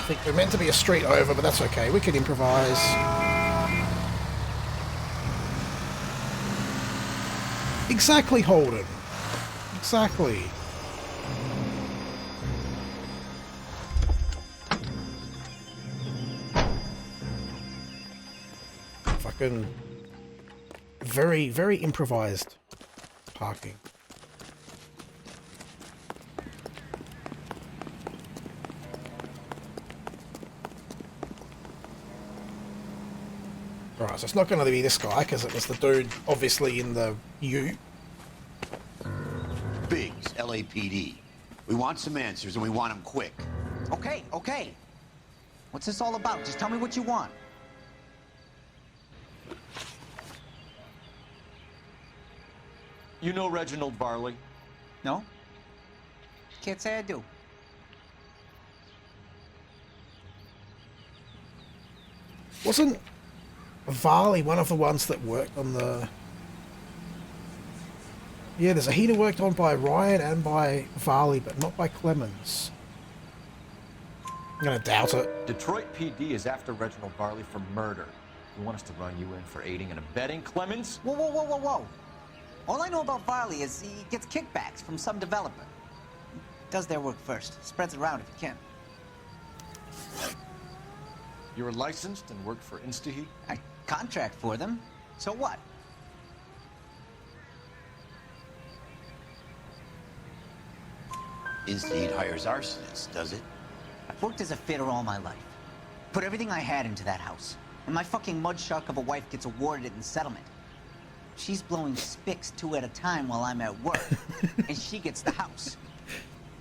think we're meant to be a street over, but that's okay. We can improvise. Exactly, Holden. Exactly. Fucking very, very improvised parking. Right, so it's not going to be this guy, because it was the dude, obviously, in the U. Biggs, LAPD. We want some answers, and we want them quick. Okay, okay. What's this all about? Just tell me what you want. You know Reginald Varley? No? Can't say I do. Wasn't Varley one of the ones that worked on the... Yeah, there's a heater worked on by Ryan and by Varley, but not by Clemens. I'm gonna doubt it. Detroit PD is after Reginald Varley for murder. You want us to run you in for aiding and abetting, Clemens? Whoa, whoa, whoa, whoa, whoa. All I know about Varley is he gets kickbacks from some developer. Does their work first. Spreads it around if he can. You were licensed and worked for InstaHeat? I contract for them. So what? InstaHeat hires arsonists, does it? I've worked as a fitter all my life. Put everything I had into that house. And my fucking mudshark of a wife gets awarded it in settlement. She's blowing spics 2 at a time while I'm at work. And she gets the house.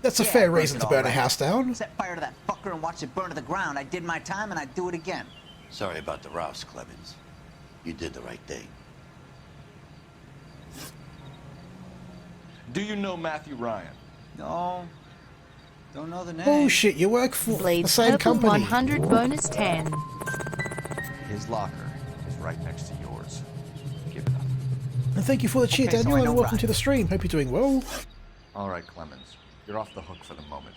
That's a fair reason to burn a house down. Set fire to that fucker and watch it burn to the ground. I did my time and I'd do it again. Sorry about the rouse, Clemens. You did the right thing. Do you know Matthew Ryan? No. Don't know the name. Oh shit, you work for the same company. 100 bonus 10. His locker is right next to yours. Give it up. And thank you for the cheer, Okay, so Daniel, I and know welcome Ryan. to the stream. Hope you're doing well. All right, Clemens. You're off the hook for the moment.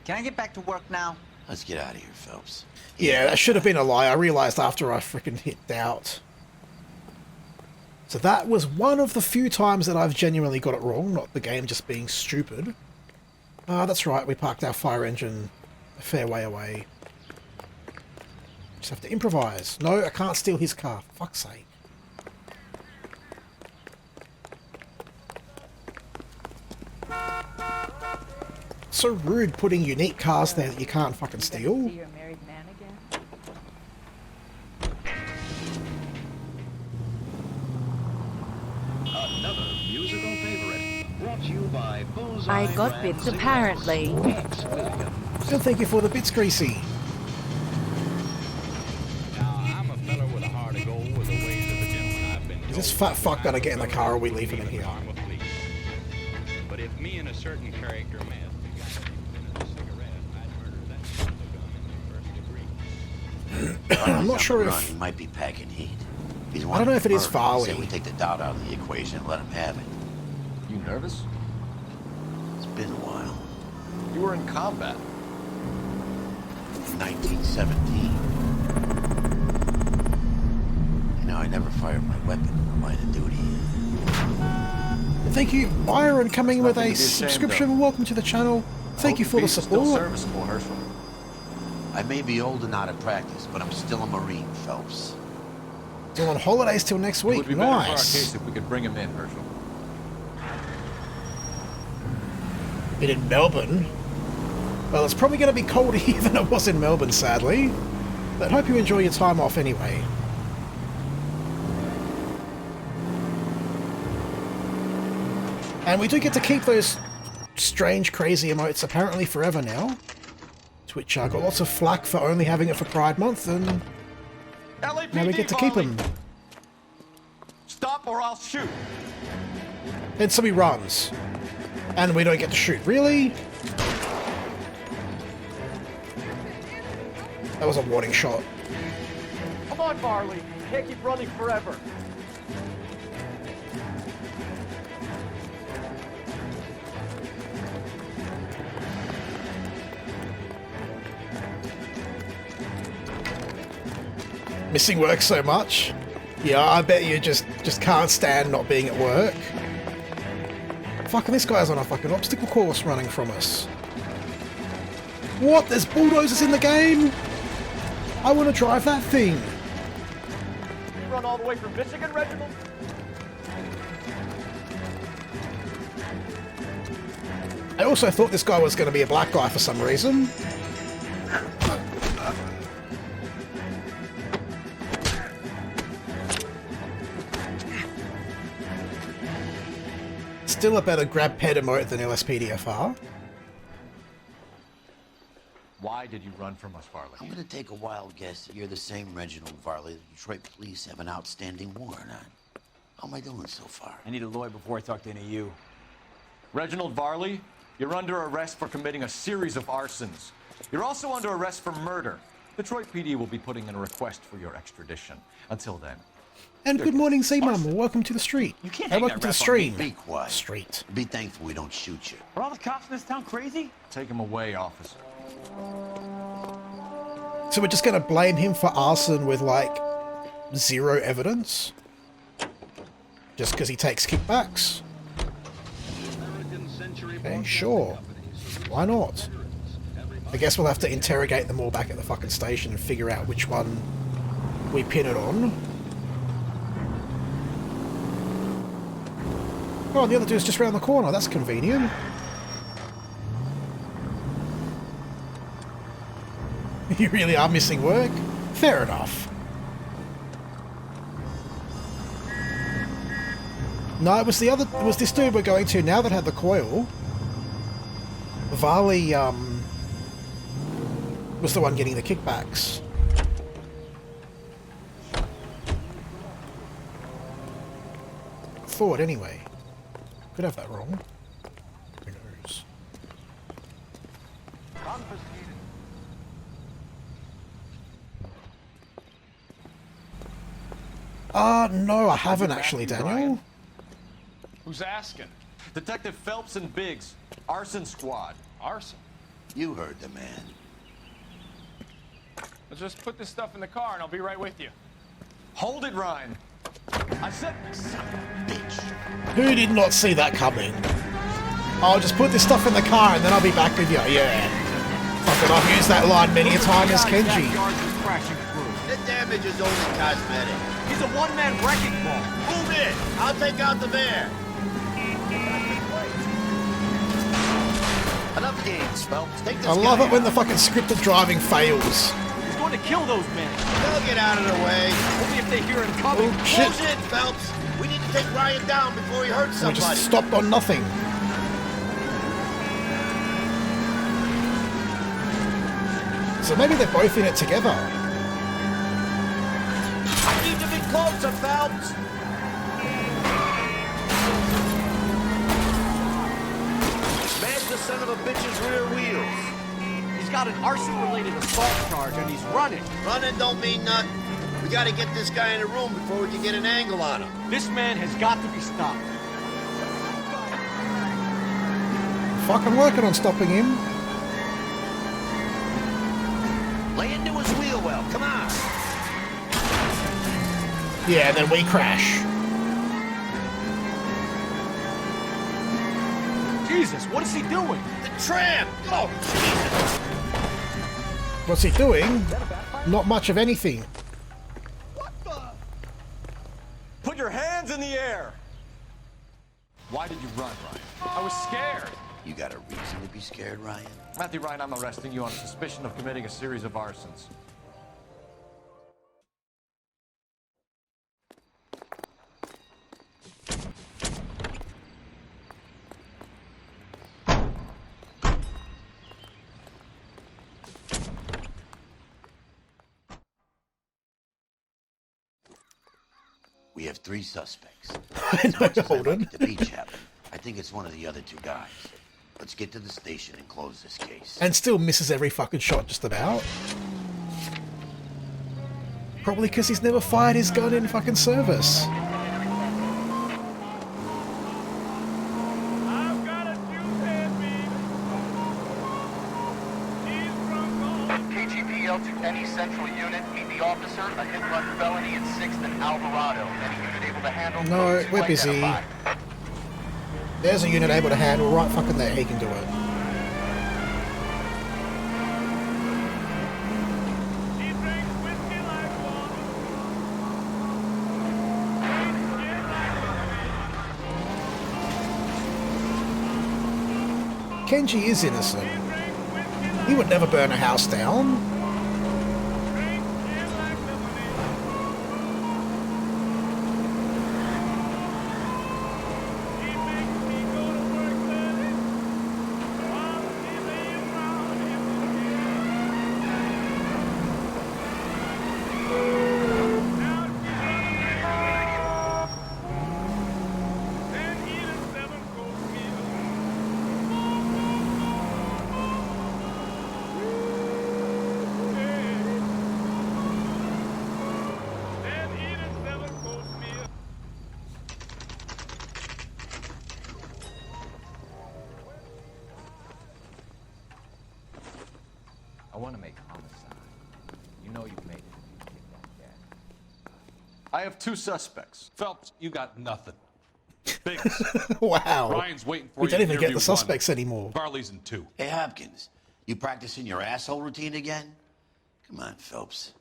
Can I get back to work now? Let's get out of here, Phelps. Yeah, that should have been a lie. I realized after I freaking hit doubt. So that was one of the few times that I've genuinely got it wrong, not the game just being stupid. That's right, we parked our fire engine a fair way away. Just have to improvise. No, I can't steal his car, for fuck's sake. So rude putting unique cars there that you can't fucking steal. See your married man again? Another musical favorite brought to you by Bullseye I got brand bits cigarettes. apparently. X Williams. And thank you for the bits, Greasy. I'm a fella with a heart of gold with the ways of a gentleman. I've been Is this fat fuck gonna get in the car or are we leaving him here? But if me and a certain character met, the guy who invented the cigarette, I'd murder that son of a gun in the first degree. I'm not sure Run, if... he might be packing heat. He's I don't know if it is Say Farley. we take the doubt out of the equation and let him have it. You nervous? It's been a while. You were in combat. 1917. You know, I never fired my weapon in the line of duty. Thank you, Byron, coming with nothing a to be ashamed subscription. of. Welcome to the channel. Thank you for the Still support. serviceable, Herschel. I may be old and out of practice, but I'm still a Marine, Phelps. Still on holidays till next It would week. be better for our Nice. case if we could bring him in, Herschel. Been in Melbourne. Well, it's probably going to be colder here than it was in Melbourne, sadly. But hope you enjoy your time off anyway. And we do get to keep those strange, crazy emotes apparently forever now. Twitch got lots of flack for only having it for Pride Month, and LAPD, now we get to keep Varley. them. Stop or I'll shoot. And so he runs. And we don't get to shoot. Really? That was a warning shot. Come on, Varley. You can't keep running forever. Missing work so much? Yeah, I bet you just can't stand not being at work. Fucking this guy's on a fucking obstacle course running from us. What? There's bulldozers in the game? I want to drive that thing. You run all the way from Michigan, Reginald? I also thought this guy was going to be a black guy for some reason. Still a better grab pet emote than LSPDFR. Why did you run from us, Varley? I'm gonna take a wild guess that you're the same Reginald Varley the Detroit police have an outstanding warrant on. How am I doing so far? I need a lawyer before I talk to any of you. Reginald Varley, you're under arrest for committing a series of arsons. You're also under arrest for murder. Detroit PD will be putting in a request for your extradition. Until then. And good morning, Z-Mum. Welcome to the street. You can't And hang welcome that to the rap on me. stream. Be quiet. Street. Be thankful we don't shoot you. Are all the cops in this town crazy? Take him away, officer. So we're just going to blame him for arson with, like, zero evidence? Just because he takes kickbacks? Okay, sure. Why not? I guess we'll have to interrogate them all back at the fucking station and figure out which one we pin it on. Oh, and the other dude's just around the corner. That's convenient. You really are missing work? Fair enough. No, it was this dude we're going to now that had the coil. Varley, was the one getting the kickbacks. Thought, anyway. Could have that wrong. Who knows? No, I haven't actually, Daniel. Who's asking? Detective Phelps and Biggs, arson squad. Arson? You heard the man. Let's just put this stuff in the car and I'll be right with you. Hold it, Ryan. I said, son of a bitch. Who did not see that coming? I'll just put this stuff in the car and then I'll be back with you. Yeah. Fucking, I've used that line many a time as Kenji. The damage is only cosmetic. He's a one-man wrecking ball. Move in. I'll take out the van. Enough games, Phelps. Take this I love guy it when out. the fucking scripted driving fails. He's going to kill those men. They'll get out of the way. Only if they hear him coming. Oh, shit. Close in, Phelps. We need to take Ryan down before he hurts We somebody. just stopped on nothing. So maybe they're both in it together. I need to be closer, Phelps. Smash the son of a bitch's rear wheels. He's got an arson-related assault charge and he's running. Running don't mean nothing. We gotta get this guy in the room before we can get an angle on him. This man has got to be stopped. Fucking working on stopping him. Lay into his wheel well. Come on. Yeah, then we crash. Jesus, what is he doing? The tram. Oh, Jesus. What's he doing? Not much of anything. put your hands in the air. Why did you run, Ryan? I was scared. You got a reason to be scared, Ryan? Matthew Ryan, I'm arresting you on suspicion of committing a series of arsons. We have 3 suspects. Hold on. The beach happened. I think it's one of the other 2 guys. Let's get to the station and close this case. And still misses every fucking shot just about. Probably because he's never fired his gun in fucking service. KGPL to any central unit. Meet the officer. A hit run Colorado. Any unit able to handle? No, we're busy. There's a unit able to handle right fucking there. He can do it. Kenji is innocent. He would never burn a house down. I want to make homicide. You know you've made it if you get that cat. I have 2 suspects. Phelps, you got nothing. Biggs. Wow. Ryan's waiting for We you. don't even get Interview the suspects 1. anymore. Varley's in 2. Hey, Hopkins, you practicing your asshole routine again? Come on, Phelps.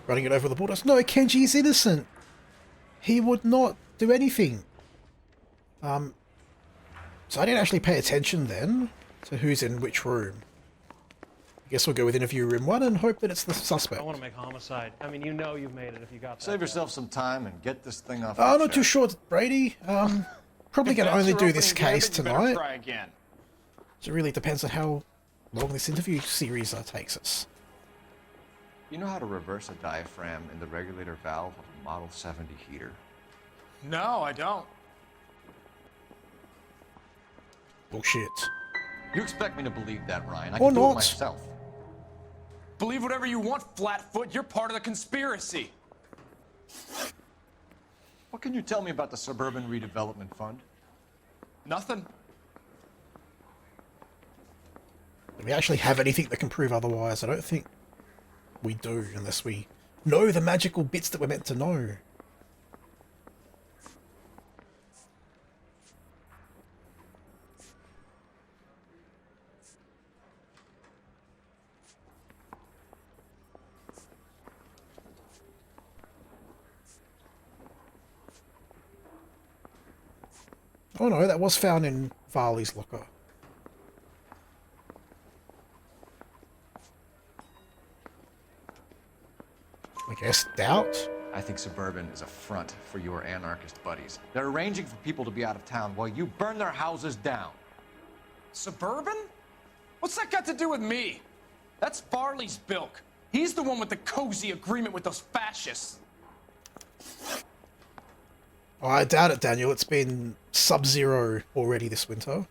Running it over the borders. No, Kenji is innocent. He would not do anything. So I didn't actually pay attention then to who's in which room. I guess we'll go with interview room 1 and hope that it's the suspect. I want to make homicide. I mean, you know you've made it if you got that. Save yourself some time and get this thing off. Oh, not too sure, Brady. Probably going to only do this case tonight. Try again. So it really depends on how long this interview series takes us. You know how to reverse a diaphragm in the regulator valve of a Model 70 heater? No, I don't. Bullshit. You expect me to believe that, Ryan? I Or can do not. it myself. Believe whatever you want, Flatfoot. You're part of the conspiracy. What can you tell me about the Suburban Redevelopment Fund? Nothing. Do we actually have anything that can prove otherwise? I don't think we do, unless we know the magical bits that we're meant to know. Oh no, that was found in Varley's locker. I guess doubt? I think Suburban is a front for your anarchist buddies. They're arranging for people to be out of town while you burn their houses down. Suburban? What's that got to do with me? That's Varley's bilk. He's the one with the cozy agreement with those fascists. Oh, I doubt it, Daniel. It's been sub-zero already this winter.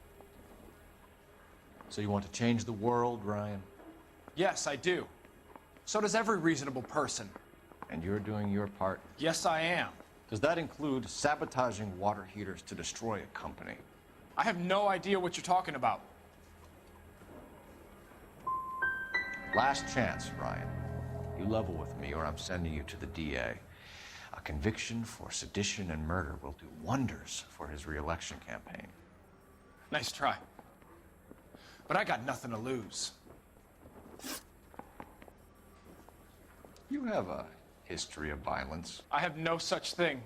So you want to change the world, Ryan? Yes, I do. So does every reasonable person. And you're doing your part? Yes, I am. Does that include sabotaging water heaters to destroy a company? I have no idea what you're talking about. Last chance, Ryan. You level with me or I'm sending you to the DA. A conviction for sedition and murder will do wonders for his re-election campaign. Nice try. But I got nothing to lose. You have a history of violence. I have no such thing.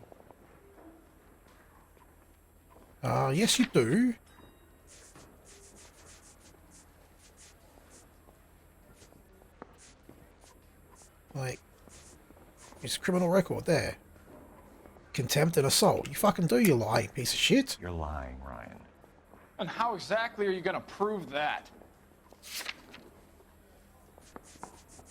Yes you do. Like, it's a criminal record there. Contempt and assault. You fucking do, you lying piece of shit. You're lying, Ryan. And how exactly are you gonna prove that?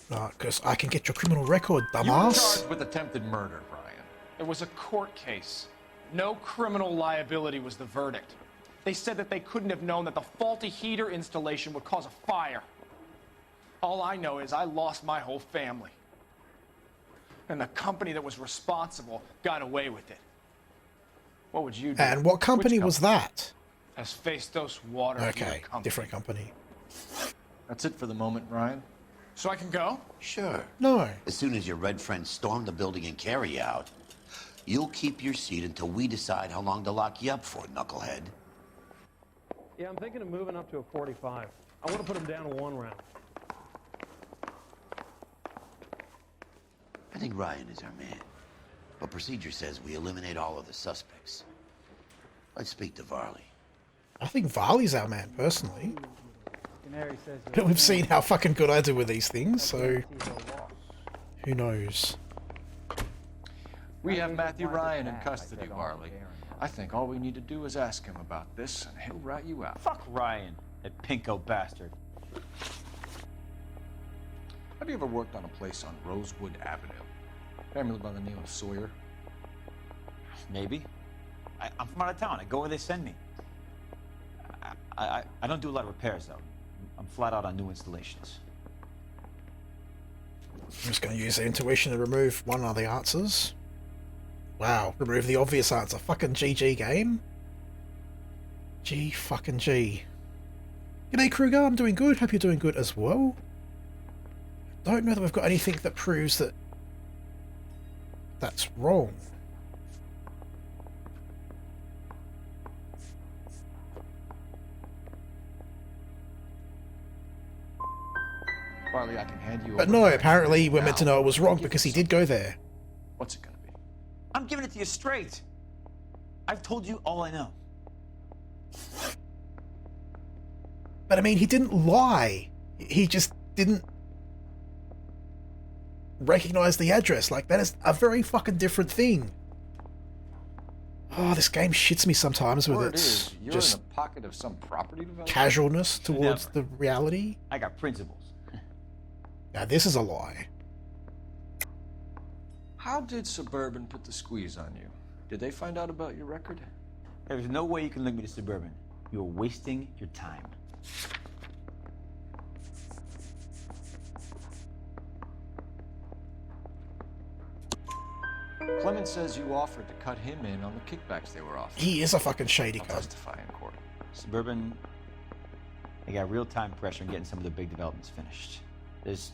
Because I can get your criminal record, You were dumbass. charged with attempted murder, Ryan. It was a court case. No criminal liability was the verdict. They said that they couldn't have known that the faulty heater installation would cause a fire. All I know is I lost my whole family. And the company that was responsible got away with it. What would you do? And what company was that? Has faced those water heater Okay, company. different company. That's it for the moment, Ryan. So I can go? Sure. No. As soon as your red friends storm the building and carry out, you'll keep your seat until we decide how long to lock you up for, knucklehead. Yeah, I'm thinking of moving up to a 45. I want to put him down to 1 round. I think Ryan is our man. But procedure says we eliminate all of the suspects. Let's speak to Varley. I think Varley's our man, personally. Canary says But we've seen how fucking good I do with these things, so who knows? We have Matthew Ryan in custody, Varley. I think all we need to do is ask him about this, and he'll rat you out. Fuck Ryan, that pinko bastard. Have you ever worked on a place on Rosewood Avenue? Family by the name of Sawyer? Maybe. I'm from out of town. I go where they send me. I don't do a lot of repairs, though. I'm flat out on new installations. I'm just going to use the intuition to remove one of the answers. Wow, remove the obvious answer. Fucking GG game. G fucking G. G'day Kruger, I'm doing good. Hope you're doing good as well. Don't know that we've got anything that proves that that's wrong. Varley, I can hand you But over no, to apparently we're meant to now. know it was wrong because he did go there. What's it gonna be? I'm giving it to you straight. I've told you all I know. But I mean, he didn't lie. He just didn't recognize the address. Like, that is a very fucking different thing. Oh, this game shits me sometimes with Word its is, you're just in a pocket of some property developer? casualness towards Never. the reality. I got principles. Now, this is a lie. How did Suburban put the squeeze on you? Did they find out about your record? There's no way you can link me to Suburban. You're wasting your time. Clemens says you offered to cut him in on the kickbacks they were offering. He is a fucking shady I'll cunt. testify in court. Suburban, they got real-time pressure on getting some of the big developments finished. There's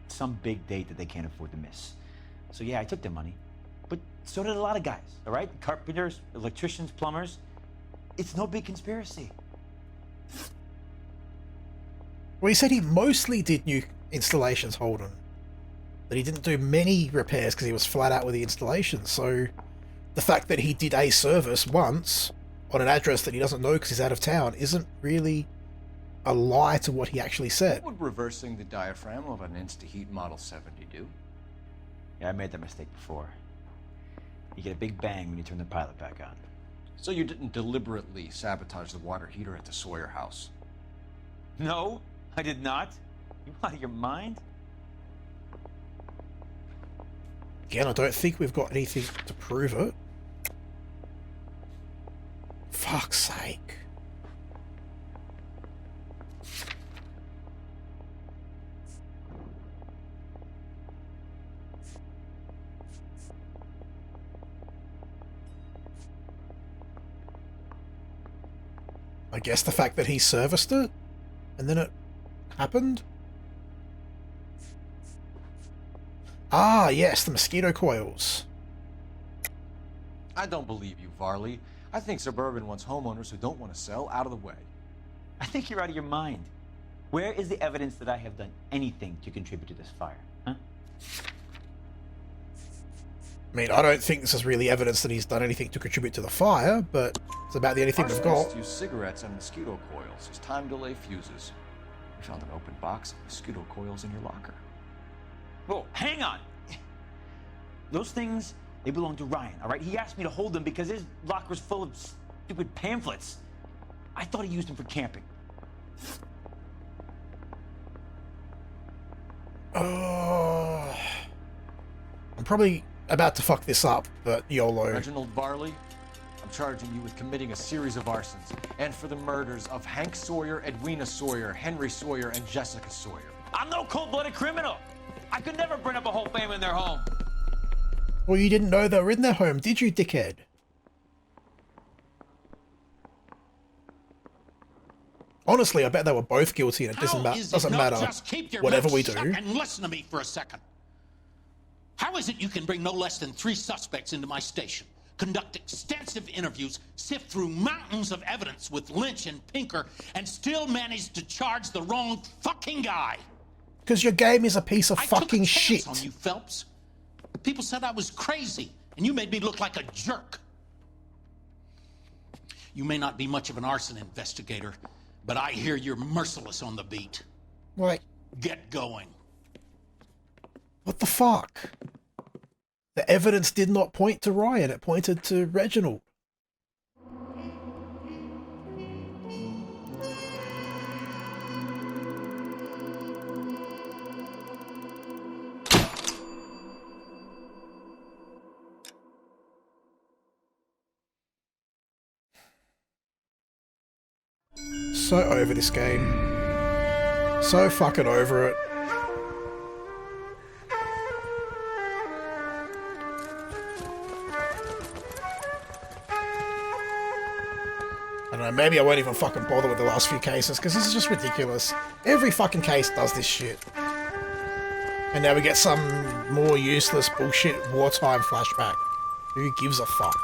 some big date that they can't afford to miss. So yeah, I took their money, but so did a lot of guys, all right? Carpenters, electricians, plumbers. It's no big conspiracy. Well, he said he mostly did new installations, Holden. That he didn't do many repairs because he was flat out with the installations. So the fact that he did a service once on an address that he doesn't know because he's out of town isn't really a lie to what he actually said. What would reversing the diaphragm of an Insta-Heat Model 70 do? Yeah, I made that mistake before. You get a big bang when you turn the pilot back on. So you didn't deliberately sabotage the water heater at the Sawyer house? No, I did not. You out of your mind? Again, I don't think we've got anything to prove it. Fuck's sake. I guess the fact that he serviced it and then it happened. Ah, yes, the mosquito coils. I don't believe you, Varley. I think Suburban wants homeowners who don't want to sell out of the way. I think you're out of your mind. Where is the evidence that I have done anything to contribute to this fire, huh? I mean, I don't think this is really evidence that he's done anything to contribute to the fire, but it's about the only thing we've Arson got. used cigarettes and mosquito coils as time delay fuses. We found an open box of mosquito coils in your locker. Whoa, hang on! Those things, they belong to Ryan, all right? He asked me to hold them because his locker's full of stupid pamphlets. I thought he used them for camping. I'm probably about to fuck this up, but YOLO. Reginald Varley, I'm charging you with committing a series of arsons and for the murders of Hank Sawyer, Edwina Sawyer, Henry Sawyer, and Jessica Sawyer. I'm no cold-blooded criminal. I could never burn up a whole family in their home. Well, you didn't know they were in their home, did you, dickhead? Honestly, I bet they were both guilty, and it doesn't matter Just keep your whatever mouth we shut do. and listen to me for a second. How is it you can bring no less than 3 suspects into my station, conduct extensive interviews, sift through mountains of evidence with Lynch and Pinker, and still manage to charge the wrong fucking guy? Because your game is a piece of fucking shit. On you, Phelps. People said I was crazy, and you made me look like a jerk. You may not be much of an arson investigator, but I hear you're merciless on the beat. Like, get going. What the fuck? The evidence did not point to Ryan, it pointed to Reginald. So over this game. So fucking over it. I don't know, maybe I won't even fucking bother with the last few cases, because this is just ridiculous. Every fucking case does this shit. And now we get some more useless bullshit wartime flashback. Who gives a fuck?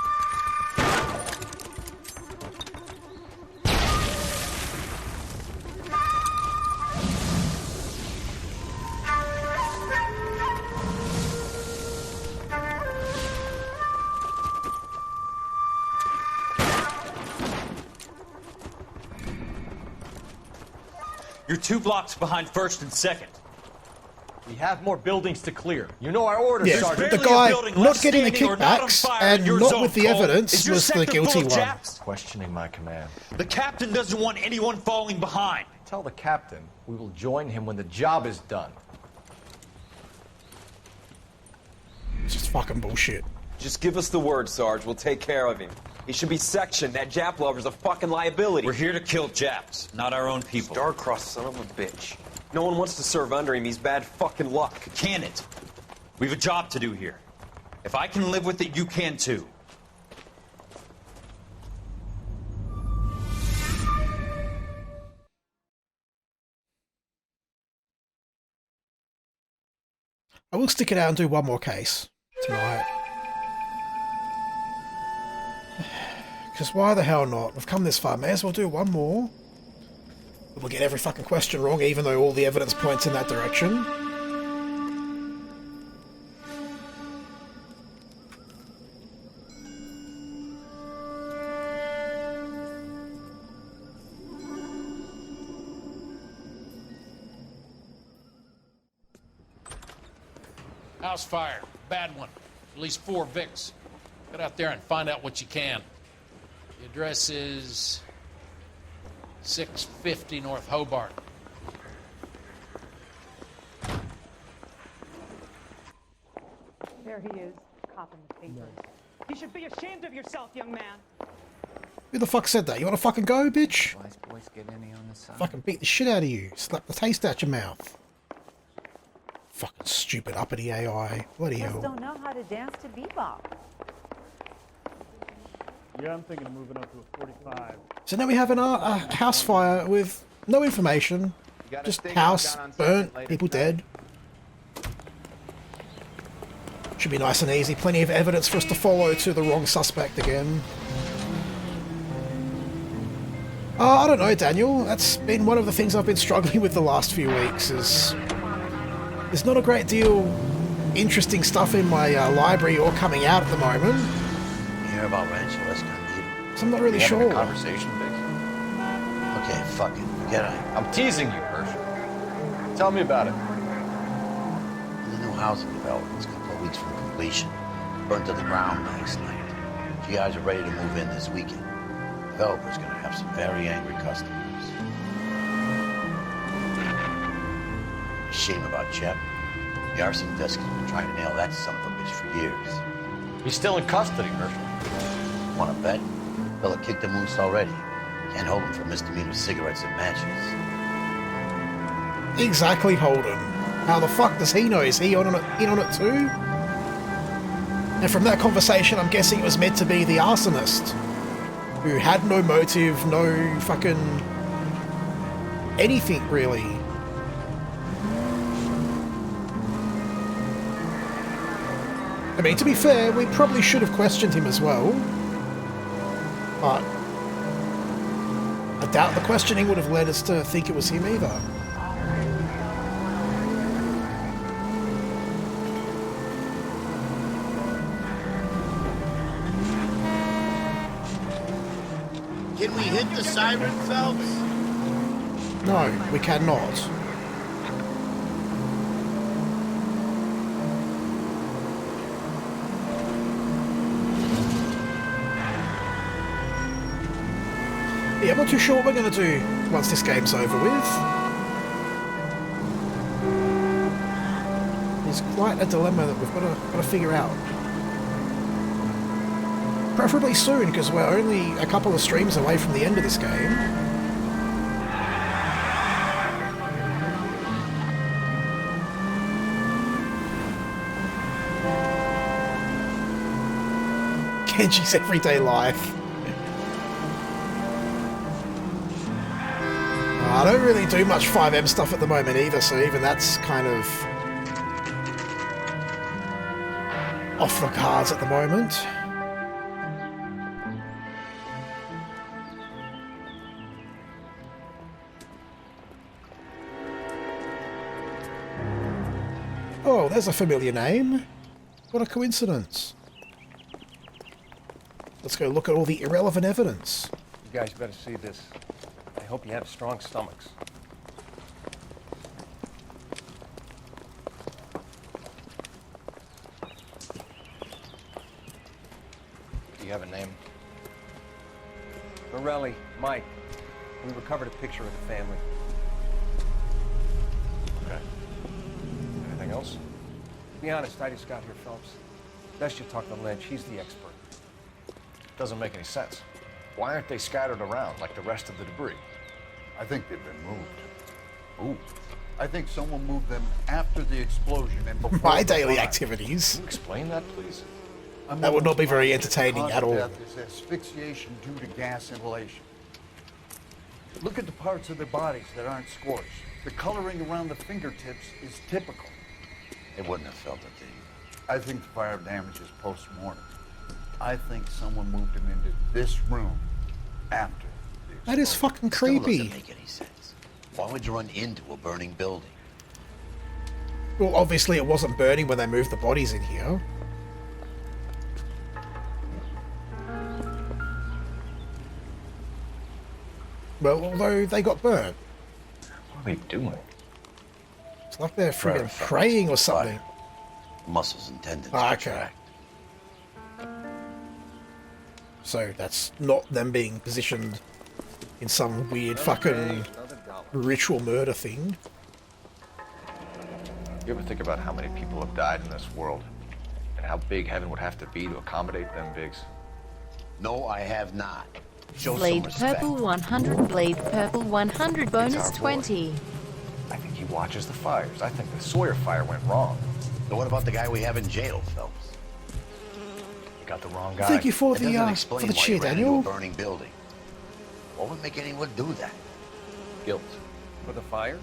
You're 2 blocks behind 1st and 2nd. We have more buildings to clear. You know our orders, Yeah, Sergeant. the guy not getting the kickbacks and not with the evidence was the guilty one. Questioning my command. The captain doesn't want anyone falling behind. Tell the captain we will join him when the job is done. It's just fucking bullshit. Just give us the word, Sarge. We'll take care of him. He should be sectioned. That Jap lover's a fucking liability. We're here to kill Japs, not our own people. Star-crossed son of a bitch. No one wants to serve under him. He's bad fucking luck. Can it? We have a job to do here. If I can live with it, you can too. I will stick it out and do one more case tonight. Because why the hell not? We've come this far, may as well do one more. We'll get every fucking question wrong, even though all the evidence points in that direction. House fire. Bad one. At least 4 Vicks. Get out there and find out what you can. The address is 650 North Hobart. There he is, copping the papers. You should be ashamed of yourself, young man. Who the fuck said that? You wanna fucking go, bitch? Boys get any on this side? Fucking beat the shit out of you. Slap the taste out your mouth. Fucking stupid uppity AI. Bloody Just hell. don't know how to dance to bebop. Yeah, I'm thinking of moving up to a 45. So now we have a house fire with no information. Just house burnt, people dead. Should be nice and easy. Plenty of evidence for us to follow to the wrong suspect again. I don't know, Daniel. That's been one of the things I've been struggling with the last few weeks. Is there's not a great deal interesting stuff in my library or coming out at the moment. You hear about Rancho Escondido? So I'm not really Having sure. a conversation, Vic? Okay, fuck it. Forget it. I'm teasing you, Herschel. Tell me about it. The new housing development is a couple of weeks from completion. Burned to the ground last night. GIs are ready to move in this weekend. The developer's gonna have some very angry customers. Shame about Shep. The arson desk has been trying to nail that son of a bitch for years. He's still in custody, Herschel. Wanna bet? Fella kicked the moose already. Can't hold him for misdemeanor cigarettes and matches. Exactly, Holden. How the fuck does he know? Is he in on it too? And from that conversation, I'm guessing it was meant to be the arsonist, who had no motive, no fucking anything, really. I mean, to be fair, we probably should have questioned him as well. But I doubt the questioning would have led us to think it was him either. Can we hit the siren, Phelps? No, we cannot. Yeah, I'm not too sure what we're going to do once this game's over with. It's quite a dilemma that we've got to figure out. Preferably soon, because we're only a couple of streams away from the end of this game. Kenji's everyday life. I don't really do much 5M stuff at the moment either, so even that's kind of off the cards at the moment. Oh, there's a familiar name. What a coincidence. Let's go look at all the irrelevant evidence. You guys better see this. I hope you have strong stomachs. Do you have a name? Morelli, Mike. We recovered a picture of the family. Okay. Anything else? To be honest, I just got here, Phelps. Best you talk to Lynch. He's the expert. Doesn't make any sense. Why aren't they scattered around like the rest of the debris? I think they've been moved. Ooh. I think someone moved them after the explosion and before my daily activities. Can you explain that, please? That would not be very entertaining at all. Death is asphyxiation due to gas inhalation. Look at the parts of their bodies that aren't scorched. The coloring around the fingertips is typical. They wouldn't have felt it, did you? I think the fire damage is post-mortem. I think someone moved him into this room after. That is fucking Still creepy. doesn't make any sense. Why would you run into a burning building? Well, obviously it wasn't burning when they moved the bodies in here. Well, although they got burnt. What are they doing? It's like they're friggin' praying or something. Muscles and tendons. Okay. So that's not them being positioned in some weird fucking ritual murder thing. You ever think about how many people have died in this world? And how big heaven would have to be to accommodate them bigs? No, I have not. Show Blade some respect. purple 100, blade purple 100, bonus 20. I think he watches the fires. I think the Sawyer fire went wrong. So what about the guy we have in jail, Phelps? You got the wrong guy. Thank you for It the doesn't explain why cheer, you ran into Daniel. a burning building. What would make anyone do that? Guilt. For the fires?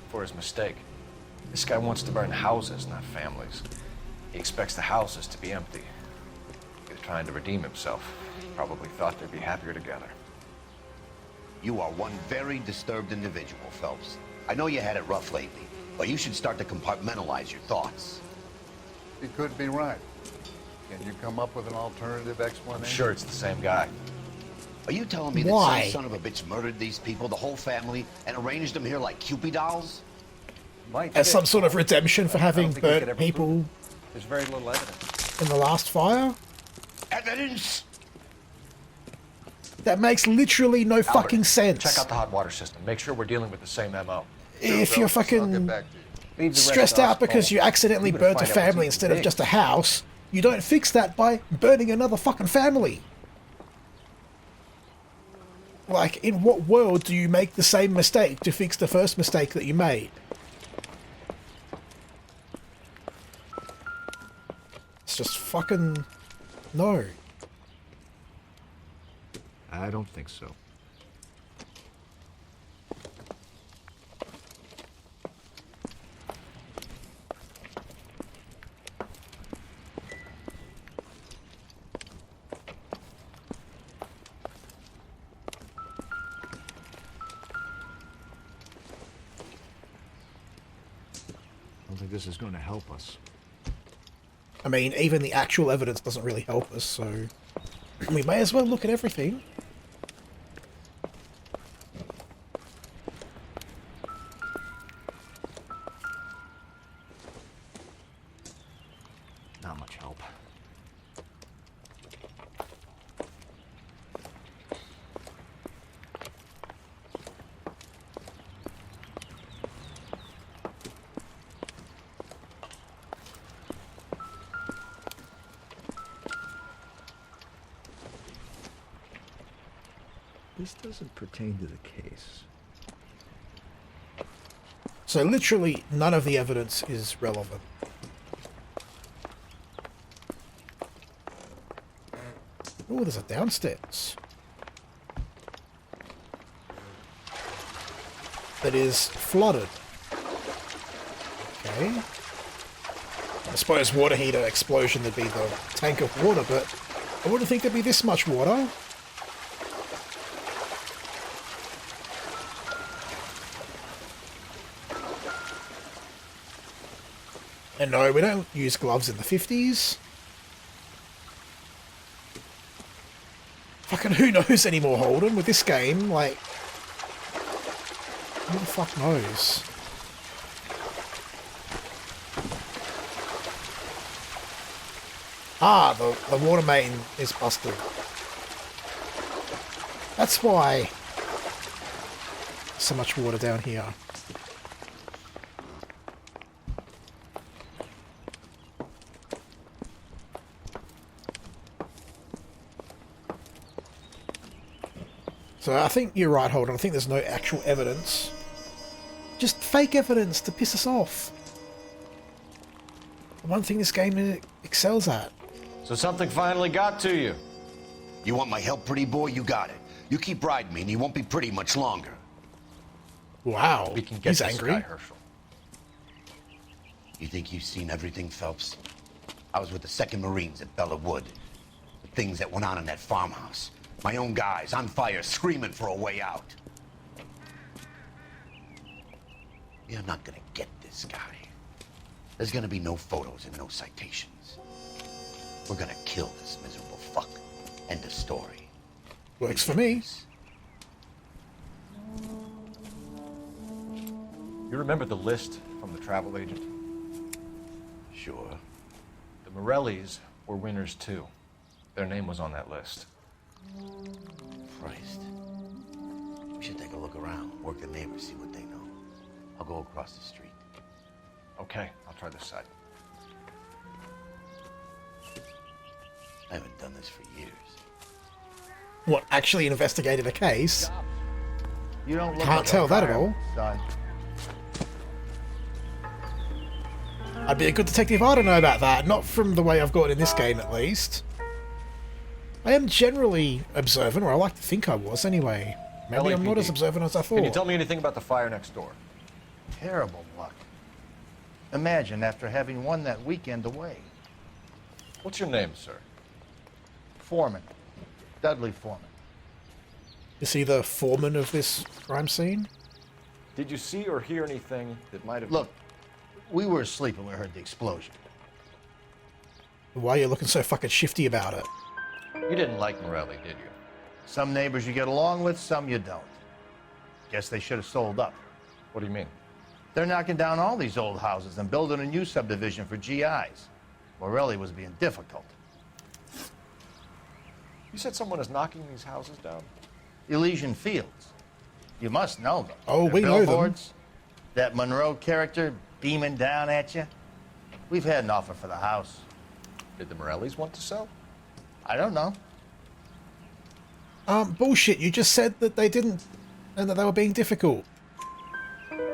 For his mistake. This guy wants to burn houses, not families. He expects the houses to be empty. He's trying to redeem himself. Probably thought they'd be happier together. You are one very disturbed individual, Phelps. I know you had it rough lately, but you should start to compartmentalize your thoughts. He could be right. Can you come up with an alternative explanation? I'm sure it's the same guy. Are you telling me that Why? some son of a bitch murdered these people, the whole family, and arranged them here like Cupid dolls? As some sort of redemption for having burnt people There's very little evidence. in the last fire? Evidence? That makes literally no fucking sense. Check out the hot water system. Make sure we're dealing with the same MO. If you're fucking Leave the rest stressed to us, out because Cole. you accidentally We better burnt a find out what's family in instead the of just a house, you don't fix that by burning another fucking family. Like, in what world do you make the same mistake to fix the first mistake that you made? It's just fucking... no. I don't think so. this is going to help us. I mean, even the actual evidence doesn't really help us, so we may as well look at everything. Not much help. This doesn't pertain to the case. So literally none of the evidence is relevant. Oh, there's a downstairs. That is flooded. Okay. I suppose water heater explosion would be the tank of water, but I wouldn't think there'd be this much water. And no, we don't use gloves in the 50s. Fucking who knows anymore, Holden, with this game, like... Who the fuck knows? Ah, the water main is busted. That's why... so much water down here. So I think you're right, Holden. I think there's no actual evidence. Just fake evidence to piss us off. The one thing this game excels at. So something finally got to you. You want my help, pretty boy? You got it. You keep riding me and you won't be pretty much longer. Wow, We can get he's this angry. guy, Herschel. You think you've seen everything, Phelps? I was with the 2nd Marines at Bella Wood. The things that went on in that farmhouse. My own guys on fire, screaming for a way out. You're not gonna get this guy. There's gonna be no photos and no citations. We're gonna kill this miserable fuck. End of story. Works for me. You remember the list from the travel agent? Sure. The Morellis were winners too. Their name was on that list. Christ. We should take a look around, work the neighbors, see what they know. I'll go across the street. Okay, I'll try this side. I haven't done this for years. What, actually investigated a case? You don't look Can't like tell a that at fireman, all. son. I'd be a good detective, I don't know about that. Not from the way I've got in this game, at least. I am generally observant, or I like to think I was anyway. Maybe I'm not as observant as I thought. Can you tell me anything about the fire next door? Terrible luck. Imagine after having won that weekend away. What's your name, sir? Foreman. Dudley Foreman. Is he the foreman of this crime scene? Did you see or hear anything that might have... Look, we were asleep when we heard the explosion. Why are you looking so fucking shifty about it? You didn't like Morelli, did you? Some neighbors you get along with, some you don't. Guess they should have sold up. What do you mean? They're knocking down all these old houses and building a new subdivision for GIs. Morelli was being difficult. You said someone is knocking these houses down? Elysian Fields. You must know them. Oh, Their we know them. billboards, that Monroe character beaming down at you. We've had an offer for the house. Did the Morellis want to sell? I don't know. Bullshit. You just said that they didn't, and that they were being difficult.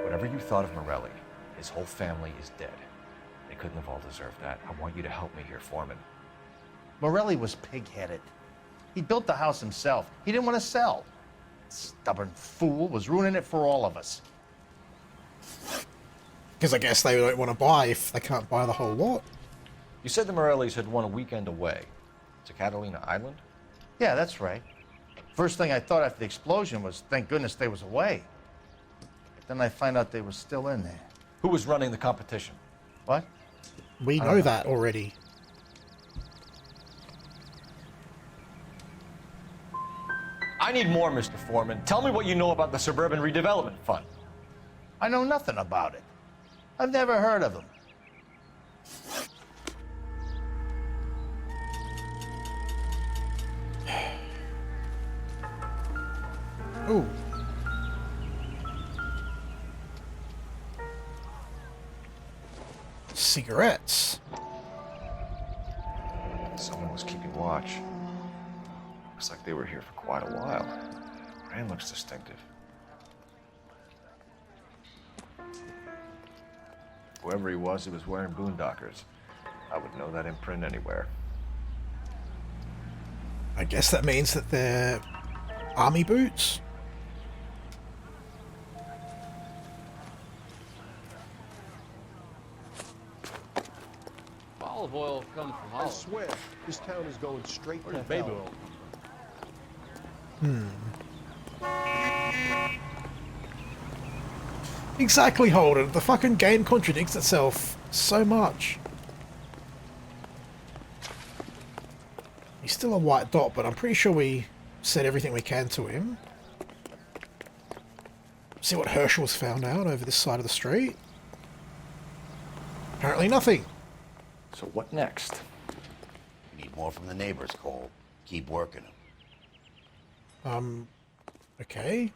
Whatever you thought of Morelli, his whole family is dead. They couldn't have all deserved that. I want you to help me here, Foreman. Morelli was pig-headed. He built the house himself. He didn't want to sell. Stubborn fool was ruining it for all of us. Because I guess they don't want to buy if they can't buy the whole lot. You said the Morellis had won a weekend away to Catalina Island? Yeah, that's right. First thing I thought after the explosion was, thank goodness they was away. But then I find out they were still in there. Who was running the competition? What? We know that already. I need more, Mr. Foreman. Tell me what you know about the Suburban Redevelopment Fund. I know nothing about it. I've never heard of him. Ooh. Cigarettes. Someone was keeping watch. Looks like they were here for quite a while. Brand looks distinctive. Whoever he was wearing boondockers. I would know that imprint anywhere. I guess that means that they're army boots? Olive oil comes from Holland. I swear, this town is going straight to baby hell. oil? Exactly, Holden. The fucking game contradicts itself so much. He's still a white dot, but I'm pretty sure we said everything we can to him. See what Herschel's found out over this side of the street. Apparently nothing. So what next? We need more from the neighbors, Cole. Keep working them. Okay.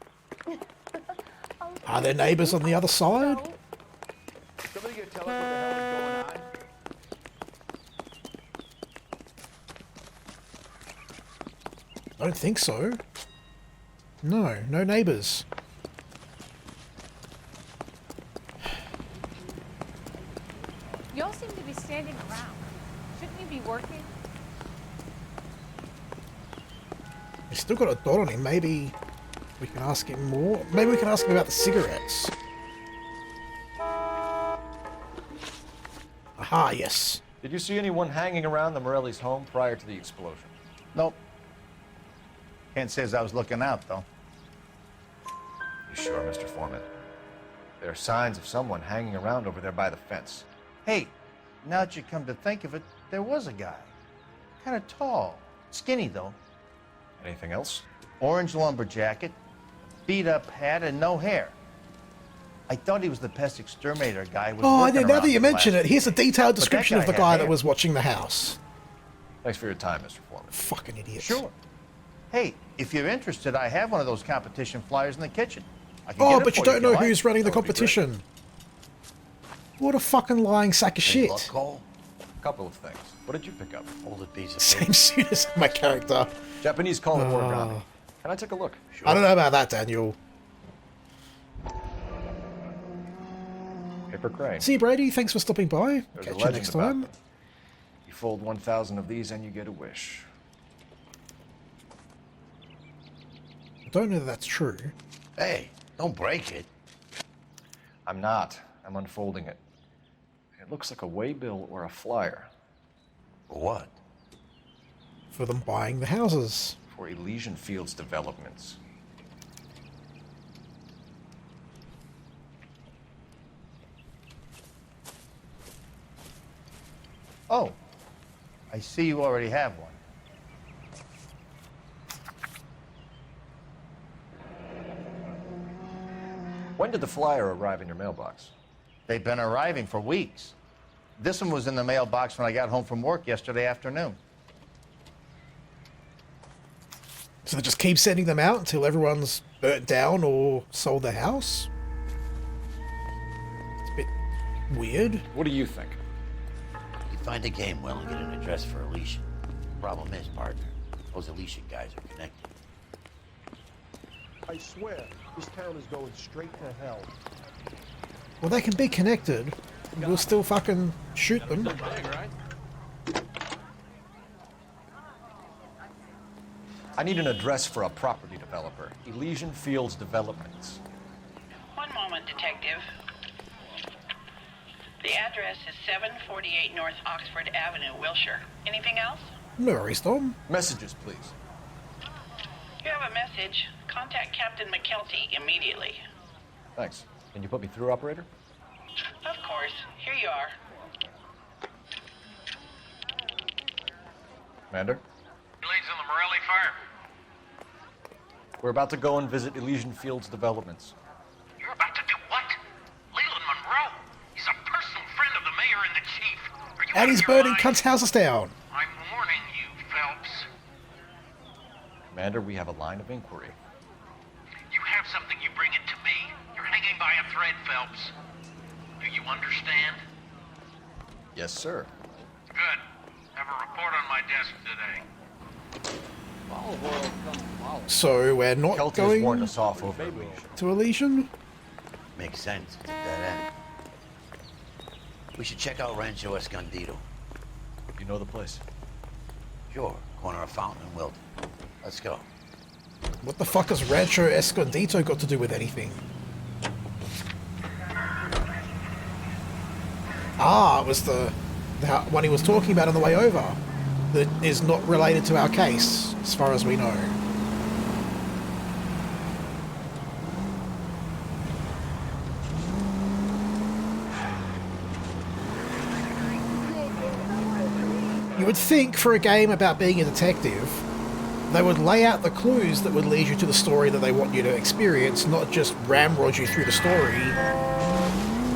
Are there neighbors on the other side? Somebody gonna tell us what the hell is going on? Don't think so. No, no neighbors. You all seem to be standing around. Shouldn't you be working? He's still got a dot on him. Maybe we can ask him more. Maybe we can ask him about the cigarettes. Aha, yes. Did you see anyone hanging around the Morelli's home prior to the explosion? Nope. Can't say as I was looking out, though. You sure, Mr. Foreman? There are signs of someone hanging around over there by the fence. Hey, now that you come to think of it, there was a guy. Kind of tall. Skinny, though. Anything else? Orange lumber jacket, beat-up hat, and no hair. I thought he was the pest exterminator guy. Oh, now that you mention it, here's a detailed description of the guy that was watching the house. Thanks for your time, Mr. Foreman. Fucking idiot. Sure. Hey, if you're interested, I have one of those competition flyers in the kitchen. I can Oh, get it but you for don't know if like. who's running the That would be great. competition. What a fucking lying sack of shit. Look, Cole. A couple of things. What did you pick up? Hold a piece of Same suit as my character. Japanese call it origami. Can I take a look? Sure. I don't know about that, Daniel. Paper crane. See you, Brady. Thanks for stopping by. There's Catch a you legend next about time. them. You fold 1,000 of these and you get a wish. I don't know that that's true. Hey, don't break it. I'm not. I'm unfolding it. It looks like a waybill or a flyer. For what? For them buying the houses. For Elysian Fields Developments. Oh, I see you already have one. When did the flyer arrive in your mailbox? They've been arriving for weeks. This one was in the mailbox when I got home from work yesterday afternoon. So they just keep sending them out until everyone's burnt down or sold their house? It's a bit weird. What do you think? You find a game well and get an address for Elysian. Problem is, partner, those Elysian guys are connected. I swear, this town is going straight to hell. Well, they can be connected. We'll still fucking shoot them. Big, right? I need an address for a property developer. Elysian Fields Developments. One moment, detective. The address is 748 North Oxford Avenue, Wilshire. Anything else? No worries, Tom. Messages, please. You have a message. Contact Captain McKelty immediately. Thanks. Can you put me through, operator? Of course. Here you are. Commander? Leads on the Morelli fire. We're about to go and visit Elysian Fields Developments. You're about to do what? Leland Monroe. He's a personal friend of the mayor and the chief. Are you And he's burning cunts' houses down. I'm warning you, Phelps. Commander, we have a line of inquiry. You have something, you bring it to me. You're hanging by a thread, Phelps. Do you understand? Yes, sir. Good. Have a report on my desk today. So we're not Kelty has warned going us off over to Elysian? Makes sense. It's a dead end. We should check out Rancho Escondido. You know the place? Sure. Corner of Fountain and Wilton. Let's go. What the fuck has Rancho Escondido got to do with anything? Ah, it was the one he was talking about on the way over. That is not related to our case, as far as we know. You would think for a game about being a detective, they would lay out the clues that would lead you to the story that they want you to experience, not just ramrod you through the story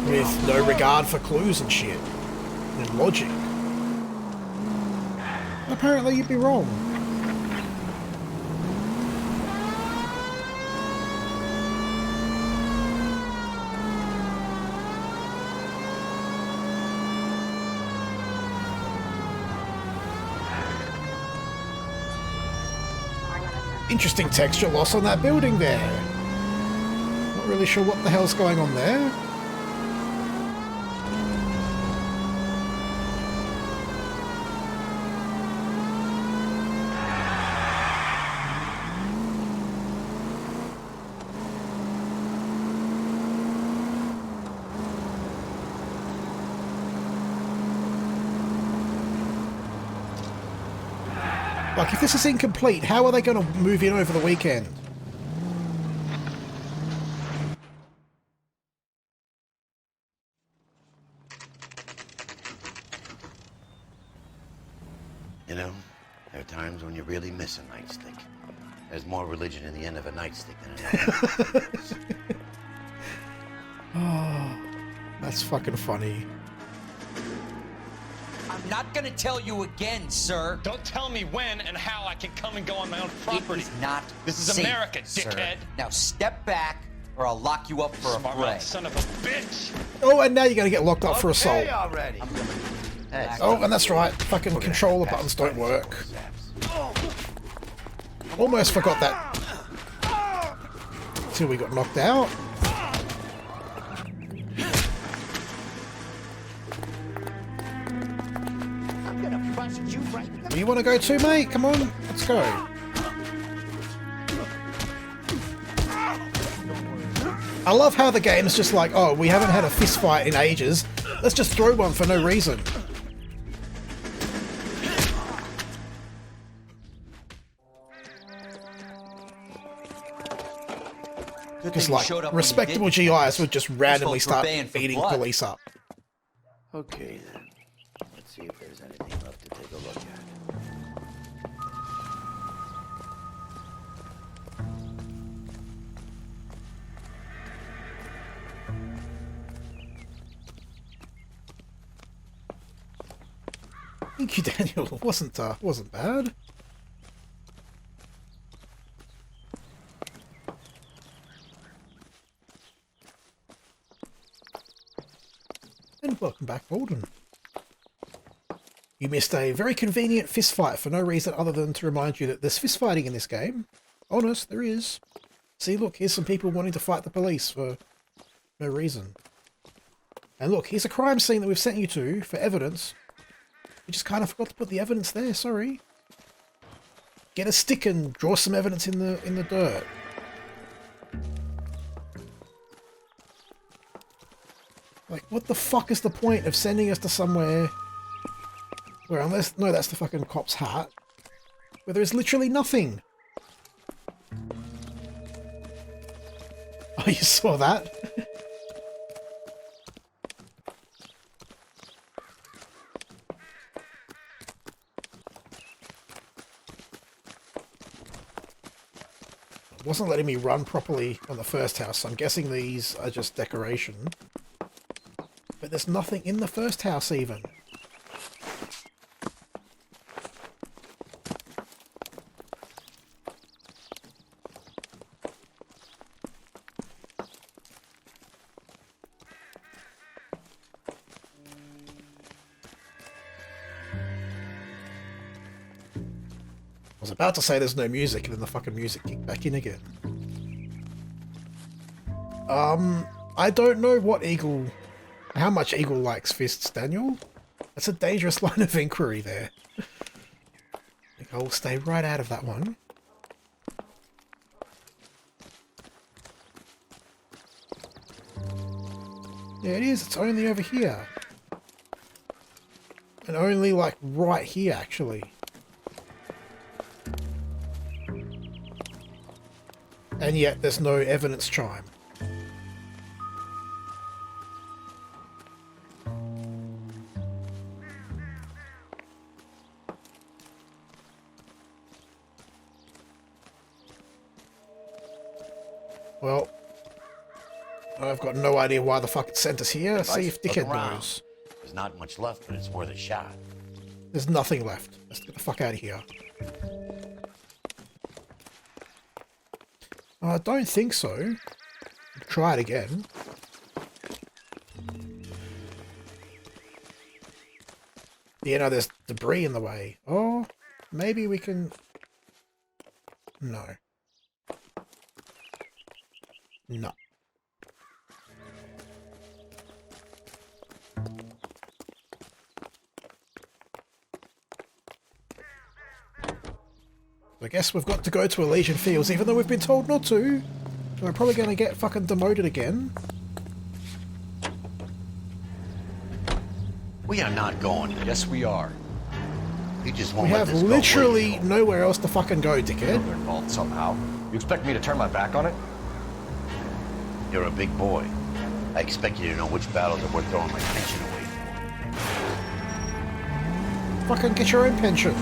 with no regard for clues and shit and logic. Apparently you'd be wrong. Interesting texture loss on that building there. Not really sure what the hell's going on there. Like, if this is incomplete, how are they going to move in over the weekend? You know, there are times when you really miss a nightstick. There's more religion in the end of a nightstick than in anything. Oh, that's fucking funny. I'm not gonna tell you again, sir. Don't tell me when and how I can come and go on my own property. It is not This is safe, America, sir. dickhead. Now step back, or I'll lock you up for a fray. Son of a bitch. Oh, and now you're going to get locked up for assault. already. Oh, and that's right. Fucking controller buttons don't work. Almost forgot that. Till we got knocked out. You want to go too, mate? Come on, let's go. I love how the game's just like, oh, we haven't had a fist fight in ages. Let's just throw one for no reason. Because, like, respectable GIs would just randomly start beating police up. Okay, then. Let's see if there's anything left to take a look at. Thank you, Daniel. Wasn't bad. And welcome back, Walden. You missed a very convenient fist fight for no reason other than to remind you that there's fist fighting in this game. Honest, there is. See, look, here's some people wanting to fight the police for no reason. And look, here's a crime scene that we've sent you to for evidence. We just kind of forgot to put the evidence there, sorry. Get a stick and draw some evidence in the dirt. Like, what the fuck is the point of sending us to somewhere where, unless, no, that's the fucking cop's hat, where there's literally nothing. Oh, you saw that? It wasn't letting me run properly on the first house, so I'm guessing these are just decoration. But there's nothing in the first house even. I was about to say there's no music, and then the fucking music kicked back in again. I don't know what Eagle... How much Eagle likes fists, Daniel? That's a dangerous line of inquiry there. I think I'll stay right out of that one. Yeah, it is. It's only over here. And only, like, right here, actually. And yet, there's no evidence chime. Well, I've got no idea why the fuck it sent us here. See if Dickhead knows. There's not much left, but it's worth a shot. There's nothing left. Let's get the fuck out of here. I don't think so. Try it again. Yeah, no, there's debris in the way. Oh, maybe we can... No. No. I guess we've got to go to Elysian Fields, even though we've been told not to. We're probably going to get fucking demoted again. We are not going. Yes, we are. You just We won't let have this go literally nowhere else to fucking go, dickhead. They're involved somehow. You expect me to turn my back on it? You're a big boy. I expect you to know which battles are worth throwing my pension away for. Fucking get your own pension.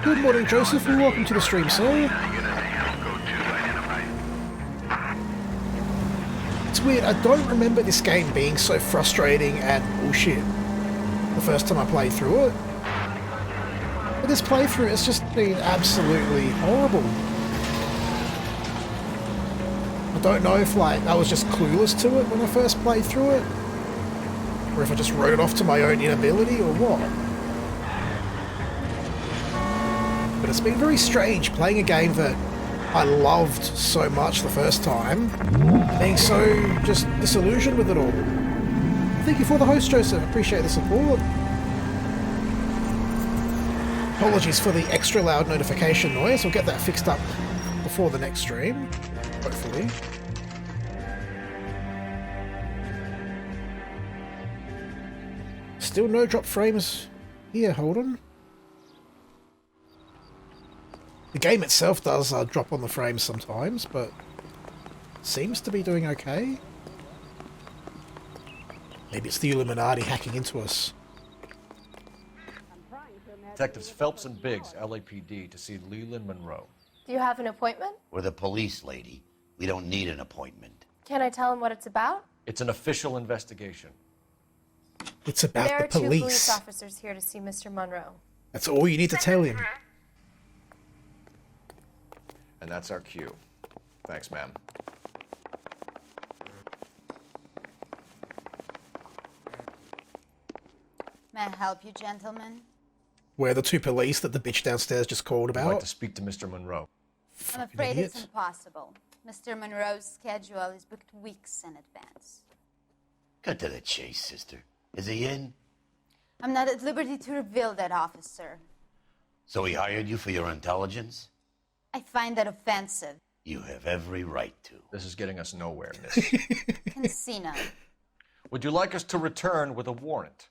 Good morning, Joseph, and welcome to the stream, sir. It's weird, I don't remember this game being so frustrating and bullshit the first time I played through it. But this playthrough has just been absolutely horrible. I don't know if, like, I was just clueless to it when I first played through it, or if I just wrote it off to my own inability, or what. But it's been very strange playing a game that I loved so much the first time, being so just disillusioned with it all. Thank you for the host, Joseph. Appreciate the support. Apologies for the extra loud notification noise. We'll get that fixed up before the next stream, hopefully. Still no drop frames here, hold on. The game itself does drop on the frames sometimes, but seems to be doing okay. Maybe it's the Illuminati hacking into us. Detectives Phelps and Biggs, LAPD, to see Leland Monroe. Do you have an appointment? We're the police, lady. We don't need an appointment. Can I tell him what it's about? It's an official investigation. It's about there the are two police. police officers here to see Mr. Monroe. That's all you need to tell him. And that's our cue. Thanks, ma'am. May I help you, gentlemen? We're the two police that the bitch downstairs just called I'd about. like to speak to Mr. Monroe. I'm afraid it's impossible. Mr. Monroe's schedule is booked weeks in advance. Cut to the chase, sister. Is he in? I'm not at liberty to reveal that, officer. So he hired you for your intelligence? I find that offensive. You have every right to. This is getting us nowhere, miss. Casino. Would you like us to return with a warrant?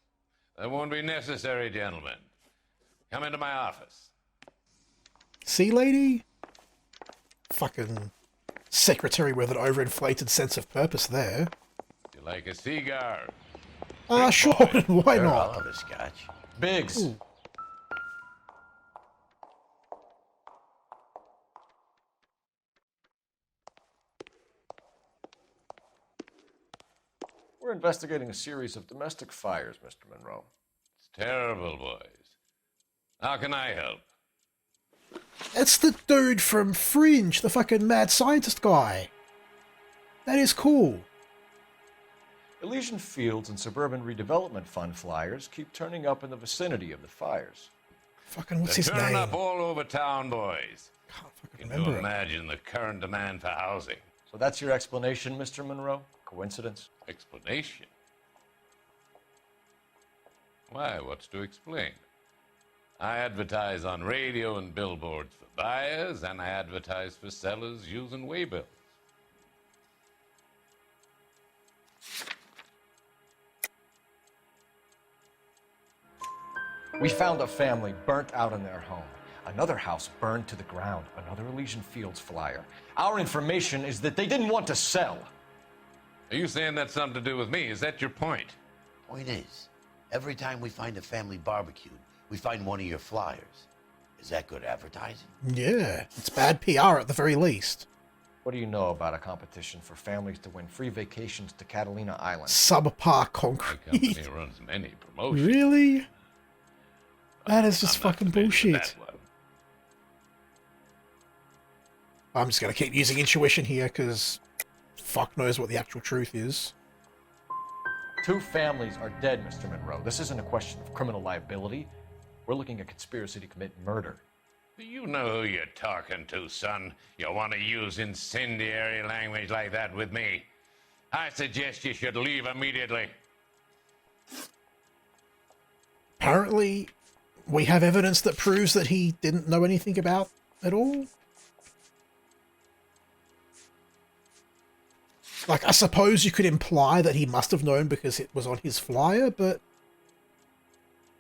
That won't be necessary, gentlemen. Come into my office. See, lady? Fucking secretary with an overinflated sense of purpose there. You like a cigar? Sure, why You're not? up for the scotch. Biggs. Ooh. We're investigating a series of domestic fires, Mr. Monroe. It's terrible, boys. How can I help? That's the dude from Fringe, the fucking mad scientist guy. That is cool. Elysian Fields and Suburban Redevelopment Fund flyers keep turning up in the vicinity of the fires. Fucking what's They're his turning name? up all over town, boys. Can you remember it. imagine the current demand for housing? So that's your explanation, Mr. Monroe? Coincidence? Explanation? Why, what's to explain? I advertise on radio and billboards for buyers, and I advertise for sellers using waybills. We found a family burnt out in their home. Another house burned to the ground. Another Elysian Fields flyer. Our information is that they didn't want to sell. Are you saying that's something to do with me? Is that your point? Point is, every time we find a family barbecued, we find one of your flyers. Is that good advertising? Yeah, it's bad PR at the very least. What do you know about a competition for families to win free vacations to Catalina Island? Subpar My concrete. company runs many promotions. Really? That is just I'm not fucking familiar with bullshit. that one. I'm just going to keep using intuition here because fuck knows what the actual truth is. 2 families are dead, Mr. Monroe. This isn't a question of criminal liability. We're looking at conspiracy to commit murder. Do you know who you're talking to, son? You want to use incendiary language like that with me? I suggest you should leave immediately. Apparently, we have evidence that proves that he didn't know anything about it all. Like, I suppose you could imply that he must have known because it was on his flyer, but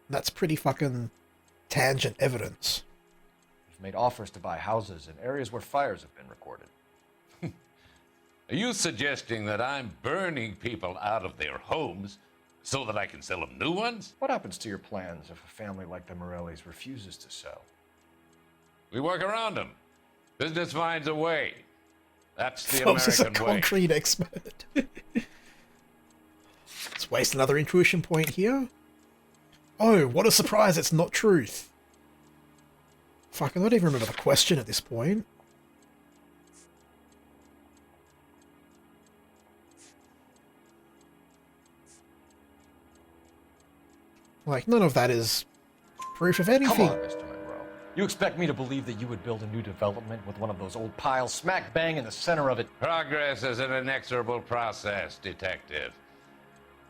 that's pretty fucking tangent evidence. We've made offers to buy houses in areas where fires have been recorded. Are you suggesting that I'm burning people out of their homes so that I can sell them new ones? What happens to your plans if a family like the Morellis refuses to sell? We work around them. Business finds a way. That's the Phelps is a American way. concrete expert. Let's waste another intuition point here. Oh, what a surprise, it's not truth. Fuck, I don't even remember the question at this point. Like, none of that is proof of anything. Come on, Mr. Monroe. You expect me to believe that you would build a new development with one of those old piles smack bang in the center of it? Progress is an inexorable process, detective.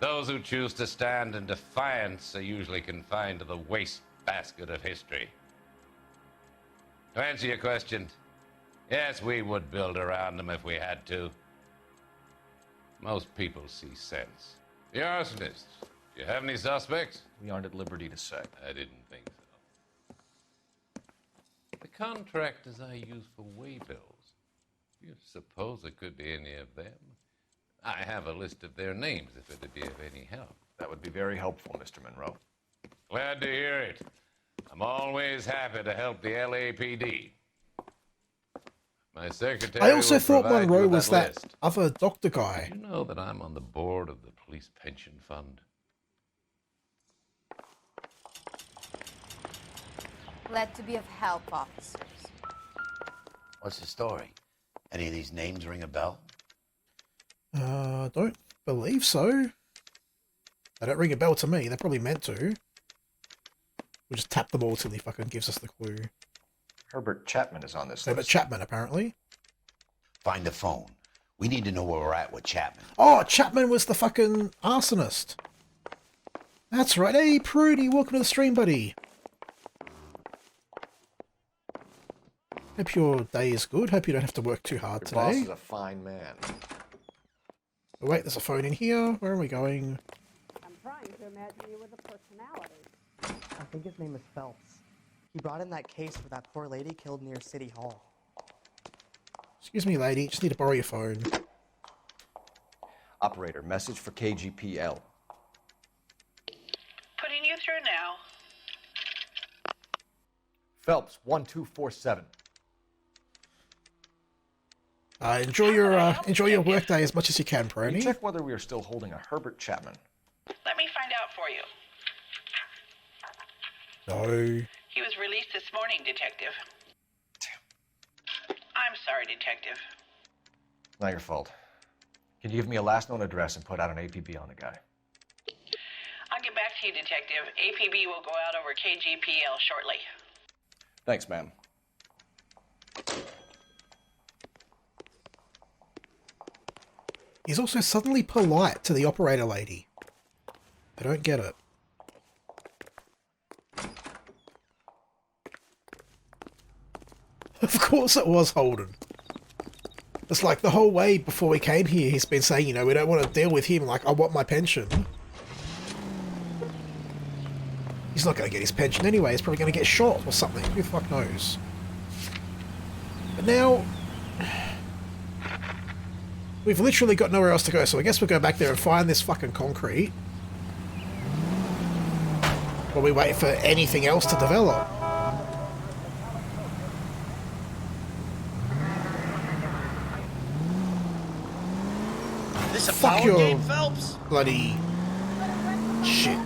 Those who choose to stand in defiance are usually confined to the wastebasket of history. To answer your question, yes, we would build around them if we had to. Most people see sense. The arsonists. Do you have any suspects? We aren't at liberty to say. I didn't think so. The contractors I use for waybills. Do you suppose it could be any of them? I have a list of their names if it'd be of any help. That would be very helpful, Mr. Monroe. Glad to hear it. I'm always happy to help the LAPD. My secretary I also will thought provide you Monroe with was that list. other doctor guy. You know that I'm on the board of the police pension fund. Glad to be of help, officers. What's the story? Any of these names ring a bell? Don't believe so. They don't ring a bell to me. They're probably meant to. We'll just tap them all till he fucking gives us the clue. Herbert Chapman is on this Herbert list. Chapman, apparently. Find the phone. We need to know where we're at with Chapman. Oh, Chapman was the fucking arsonist. That's right. Hey, Prudy, welcome to the stream, buddy. Hope your day is good. Hope you don't have to work too hard Your boss today. is a fine man. Oh, wait, there's a phone in here. Where are we going? I'm trying to imagine you with a personality. I think his name is Phelps. He brought in that case for that poor lady killed near City Hall. Excuse me, lady. Just need to borrow your phone. Operator, message for KGPL. Putting you through now. Phelps, 1247. Enjoy your workday as much as you can, Prony. Check whether we are still holding a Herbert Chapman. Let me find out for you. No. He was released this morning, Detective. I'm sorry, Detective. Not your fault. Can you give me a last known address and put out an APB on the guy? I'll get back to you, Detective. APB will go out over KGPL shortly. Thanks, ma'am. He's also suddenly polite to the operator lady. I don't get it. Of course it was Holden. It's like the whole way before we came here, he's been saying, you know, we don't want to deal with him. Like, I want my pension. He's not going to get his pension anyway. He's probably going to get shot or something. Who the fuck knows? But now, we've literally got nowhere else to go. So I guess we'll go back there and find this fucking concrete. While we wait for anything else to develop. This a Fuck power your game, Phelps? bloody shit.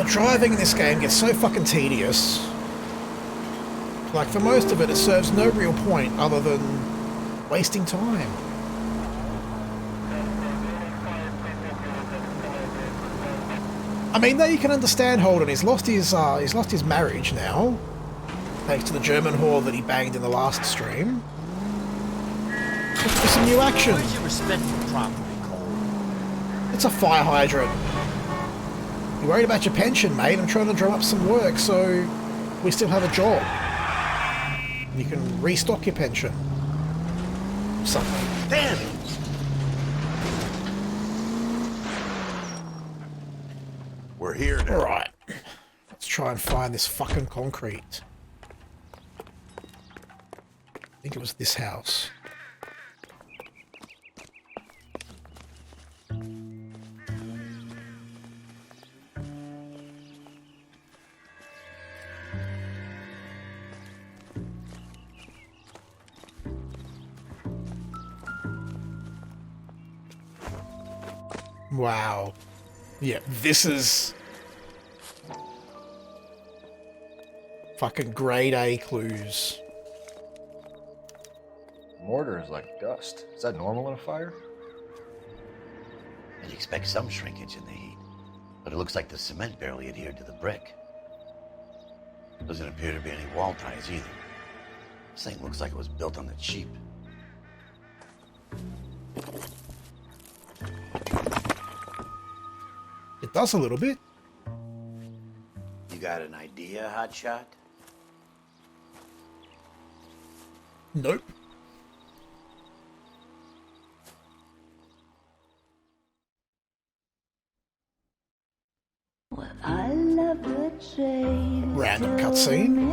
Driving in this game gets so fucking tedious. Like, for most of it, it serves no real point other than wasting time. I mean, though you can understand Holden. He's lost his marriage now, thanks to the German whore that he banged in the last stream. Look for some new action. Where's your respect for property, Cole? It's a fire hydrant. You're worried about your pension, mate. I'm trying to drum up some work so we still have a job. You can restock your pension. Something. Damn! We're here now. Alright. Let's try and find this fucking concrete. I think it was this house. Wow. Yeah, this is fucking grade A clues. Mortar is like dust. Is that normal in a fire? You'd expect some shrinkage in the heat, but it looks like the cement barely adhered to the brick. Doesn't appear to be any wall ties either. This thing looks like it was built on the cheap. It does a little bit. You got an idea, Hotshot? Nope. I love the chase. Random cutscene.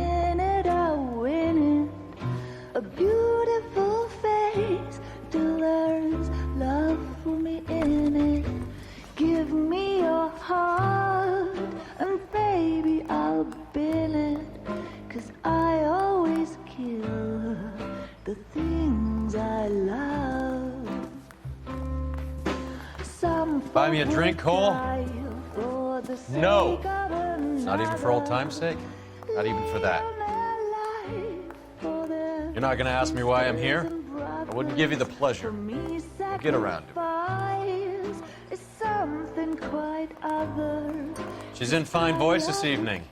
A beautiful face delivers love for me in it. Give me your heart, and baby, I'll bin it. 'Cause I always kill the things I love. Some Buy me a drink, Cole? for the No. sake of another. Not even for old time's sake? Not even for that. You're not gonna ask me why I'm here? I wouldn't give you the pleasure. We'll get around to it. Is something quite other. She's in fine voice this evening.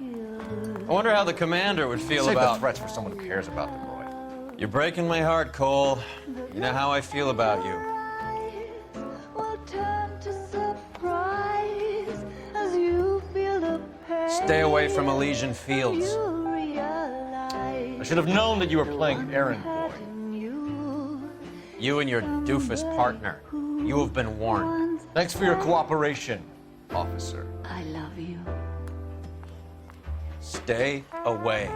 I wonder how the commander would feel Save about... the threats for someone who cares about the boy. You're breaking my heart, Cole. You know how I feel about you. Will turn to surprise as you feel the pain. Stay away from Elysian Fields. You realize I should have known that you were playing errand boy. You and your doofus partner. You have been warned. Thanks for your cooperation, officer. I love you. Stay away.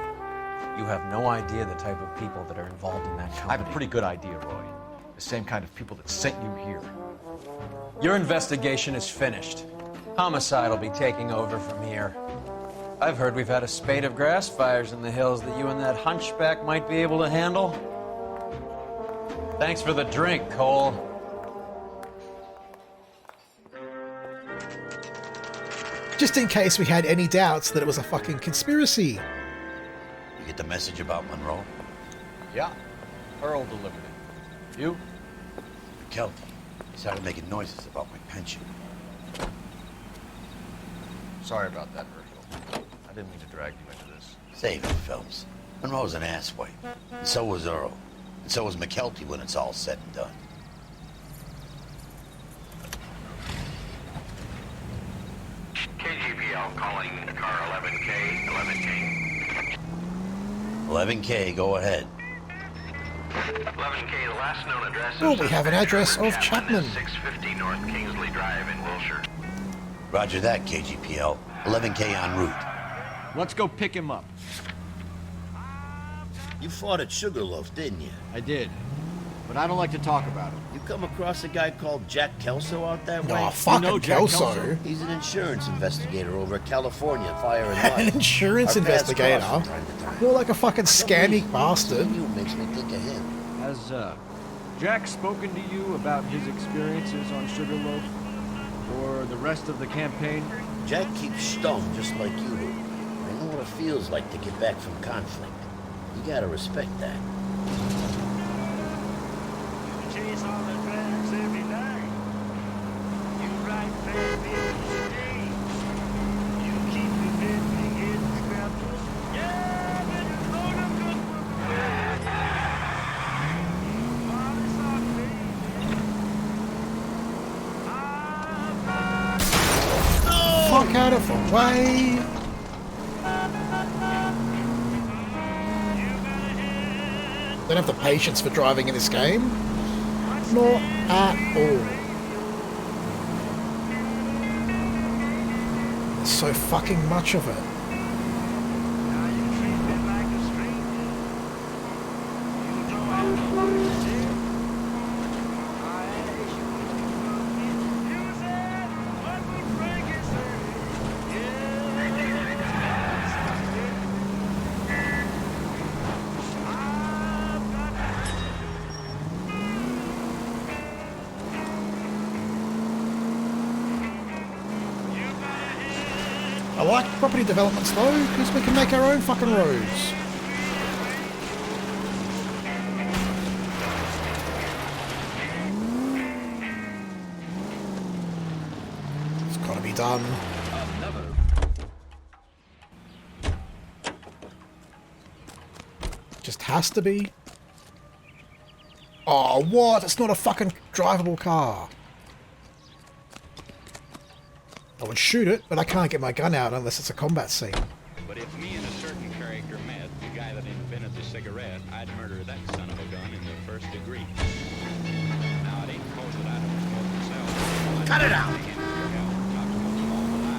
You have no idea the type of people that are involved in that company. I have a pretty good idea, Roy. The same kind of people that sent you here. Your investigation is finished. Homicide will be taking over from here. I've heard we've had a spate of grass fires in the hills that you and that hunchback might be able to handle. Thanks for the drink, Cole. Just in case we had any doubts that it was a fucking conspiracy. You get the message about Monroe? Yeah, Earl delivered it. You? McKelty. He started making noises about my pension. Sorry about that, Virgil. I didn't mean to drag you into this. Save it, Phelps. Monroe's an asswipe. And so was Earl. And so was McKelty when it's all said and done. KGPL calling car 11K, 11K. 11K, go ahead. 11K, the last known address. Oh, we have an address of Chapman. 650 North Kingsley Drive in Wilshire. Roger that, KGPL. 11K en route. Let's go pick him up. You fought at Sugarloaf, didn't you? I did. But I don't like to talk about it. You come across a guy called Jack Kelso out that way? Oh, fucking You know Jack Kelso. He's an insurance investigator over at California Fire and Life. An insurance Our paths investigator? cross from time to time. More like a fucking scammy bastard. You makes me think of him. Has Jack spoken to you about his experiences on Sugarloaf or the rest of the campaign? Jack keeps stoned just like you do. I know what it feels like to get back from conflict. You gotta respect that. Chase all the tracks every night. You write baby days. You keep me busy getting scrapped. Yeah, but you load up good Fuck out of the way. Don't have the patience for driving in this game. Not at all. There's so fucking much of it. I like property developments though, because we can make our own fucking roads. It's gotta be done. Just has to be. Oh, what? It's not a fucking drivable car. I would shoot it, but I can't get my gun out unless it's a combat scene. But if me and a certain character met, the guy that invented the cigarette, I'd murder that son of a gun in the first degree. Now, it ain't close that I don't smoke myself. Cut it out!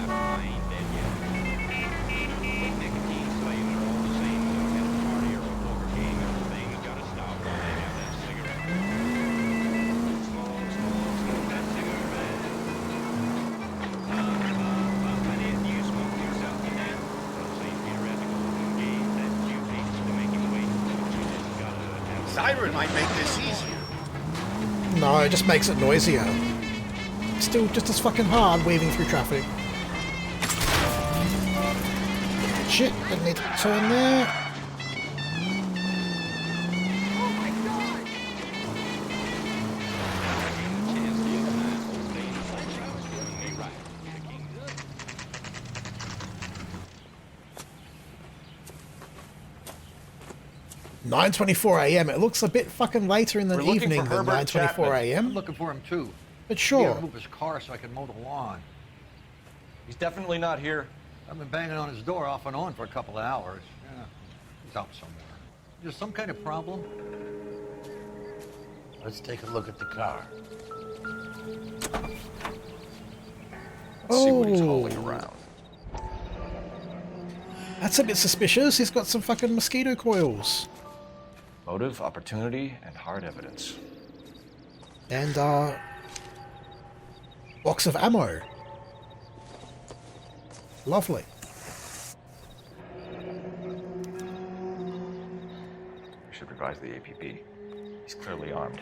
I ain't dead yet. But nicotine slaves are all the same, so at a party or a poker game, everything's gotta stop while they have that cigarette. Smoke that cigarette. Siren might make this easier. No, it just makes it noisier. Still just as fucking hard weaving through traffic. Shit, didn't need to turn there. $9:24 a.m. It looks a bit fucking later in the evening than 9:24 a.m. I'm looking for him too. But sure. He had to move his car so I could mow the lawn. He's definitely not here. I've been banging on his door off and on for a couple of hours. Yeah, he's out somewhere. Is there some kind of problem? Let's take a look at the car. Let's see what he's hauling around. That's a bit suspicious. He's got some fucking mosquito coils. Motive, opportunity, and hard evidence. And, box of ammo. Lovely. We should revise the APB. He's clearly armed.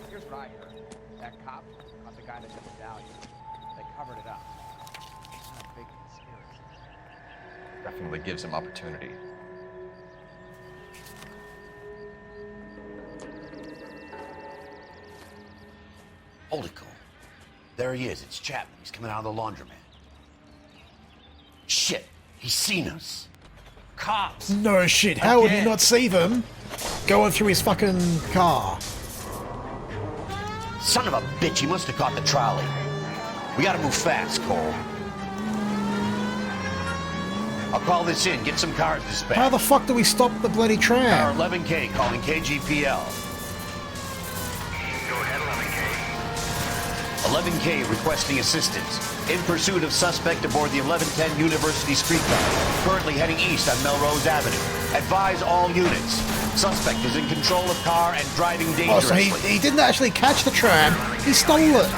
Here's what I heard. That cop caught the guy that took the medallion. They covered it up. It's not a big conspiracy. Definitely gives him opportunity. Hold it, Cole. There he is. It's Chapman. He's coming out of the laundromat. Shit. He's seen us. Cops! No shit. How would he not see them going through his fucking car? Son of a bitch. He must have caught the trolley. We gotta move fast, Cole. I'll call this in. Get some cars dispatched. How the fuck do we stop the bloody tram? Car 11K calling KGPL. 11K requesting assistance. In pursuit of suspect aboard the 1110 University streetcar. Currently heading east on Melrose Avenue. Advise all units. Suspect is in control of car and driving dangerously. Oh, so he didn't actually catch the tram. He stole it.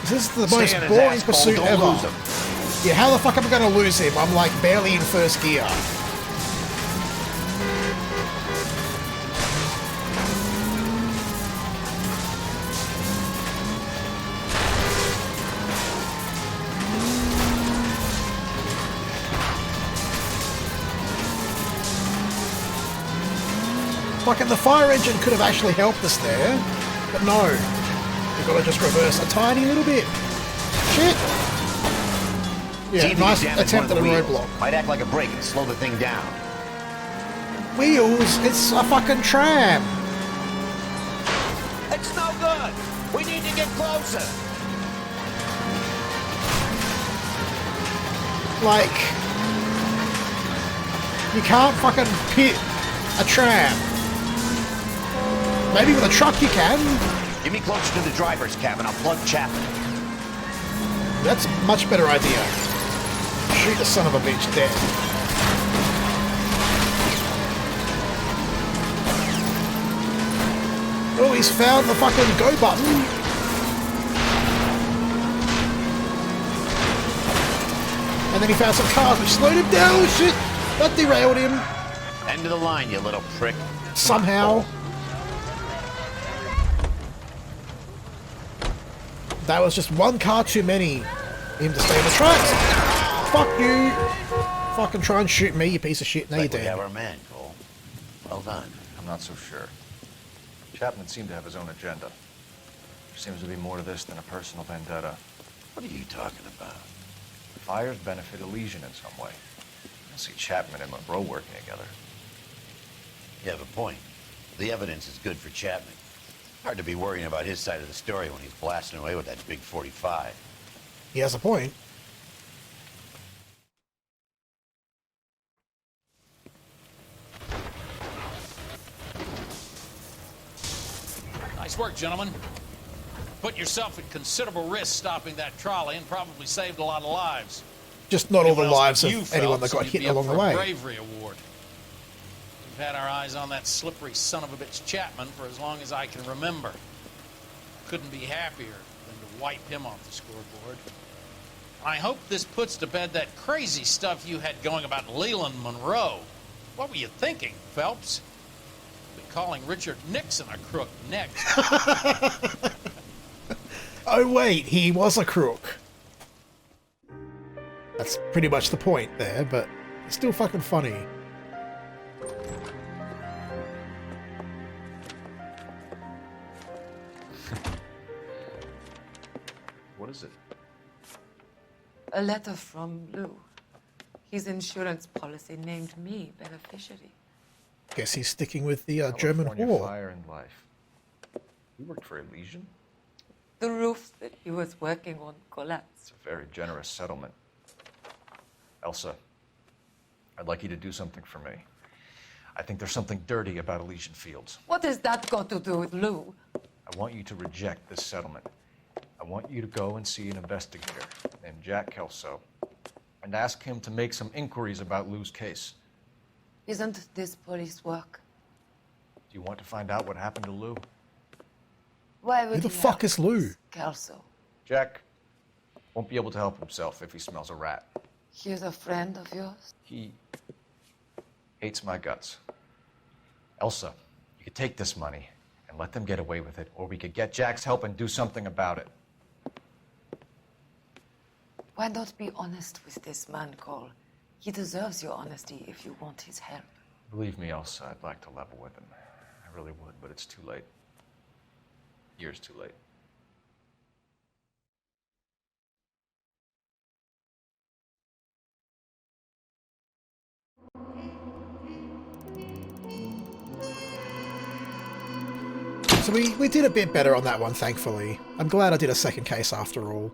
This is the most boring pursuit ever. Yeah, how the fuck am I going to lose him? I'm like barely in first gear. Fucking the fire engine could have actually helped us there, but no. We've got to just reverse a tiny little bit. Shit! Yeah, nice attempt at a roadblock. Might act like a brake and slow the thing down. Wheels? It's a fucking tram! It's no good! We need to get closer! Like... You can't fucking pit a tram. Maybe with a truck you can. Get me closer to the driver's cabin. I'll plug Chapman. That's a much better idea. Shoot the son of a bitch dead. Oh, he's found the fucking go button. And then he found some cars which slowed him down. Shit! That derailed him. End of the line, you little prick. Somehow. That was just one car too many for him to stay on the tracks. Fuck you. Fucking try and shoot me, you piece of shit. No, you We didn't. have our man, Cole. Well done. I'm not so sure. Chapman seemed to have his own agenda. There seems to be more to this than a personal vendetta. What are you talking about? The fires benefit Elysian in some way. I don't see Chapman and Monroe working together. You have a point. The evidence is good for Chapman. Hard to be worrying about his side of the story when he's blasting away with that big 45. He has a point. Nice work, gentlemen. Put yourself at considerable risk stopping that trolley and probably saved a lot of lives. Just not all the Anyone else lives but you, of anyone that Phelps, got you'd hit be up along for the a way. bravery award. We've had our eyes on that slippery son of a bitch Chapman for as long as I can remember. Couldn't be happier than to wipe him off the scoreboard. I hope this puts to bed that crazy stuff you had going about Leland Monroe. What were you thinking, Phelps? Be calling Richard Nixon a crook next. Oh wait, he was a crook. That's pretty much the point there, but it's still fucking funny. What is it? A letter from Lou. His insurance policy named me beneficiary. Guess he's sticking with the German California war. Fire and Life. You worked for Elysian? The roof that he was working on collapsed. It's a very generous settlement. Elsa, I'd like you to do something for me. I think there's something dirty about Elysian Fields. What has that got to do with Lou? I want you to reject this settlement. I want you to go and see an investigator named Jack Kelso and ask him to make some inquiries about Lou's case. Isn't this police work? Do you want to find out what happened to Lou? Why would Who the he fuck help is Lou? Kelso. Jack won't be able to help himself if he smells a rat. He's a friend of yours? He hates my guts. Elsa, you could take this money and let them get away with it, or we could get Jack's help and do something about it. Why not be honest with this man, Cole? He deserves your honesty if you want his help. Believe me, Elsa, I'd like to level with him. I really would, but it's too late. Years too late. So we did a bit better on that one, thankfully. I'm glad I did a second case after all.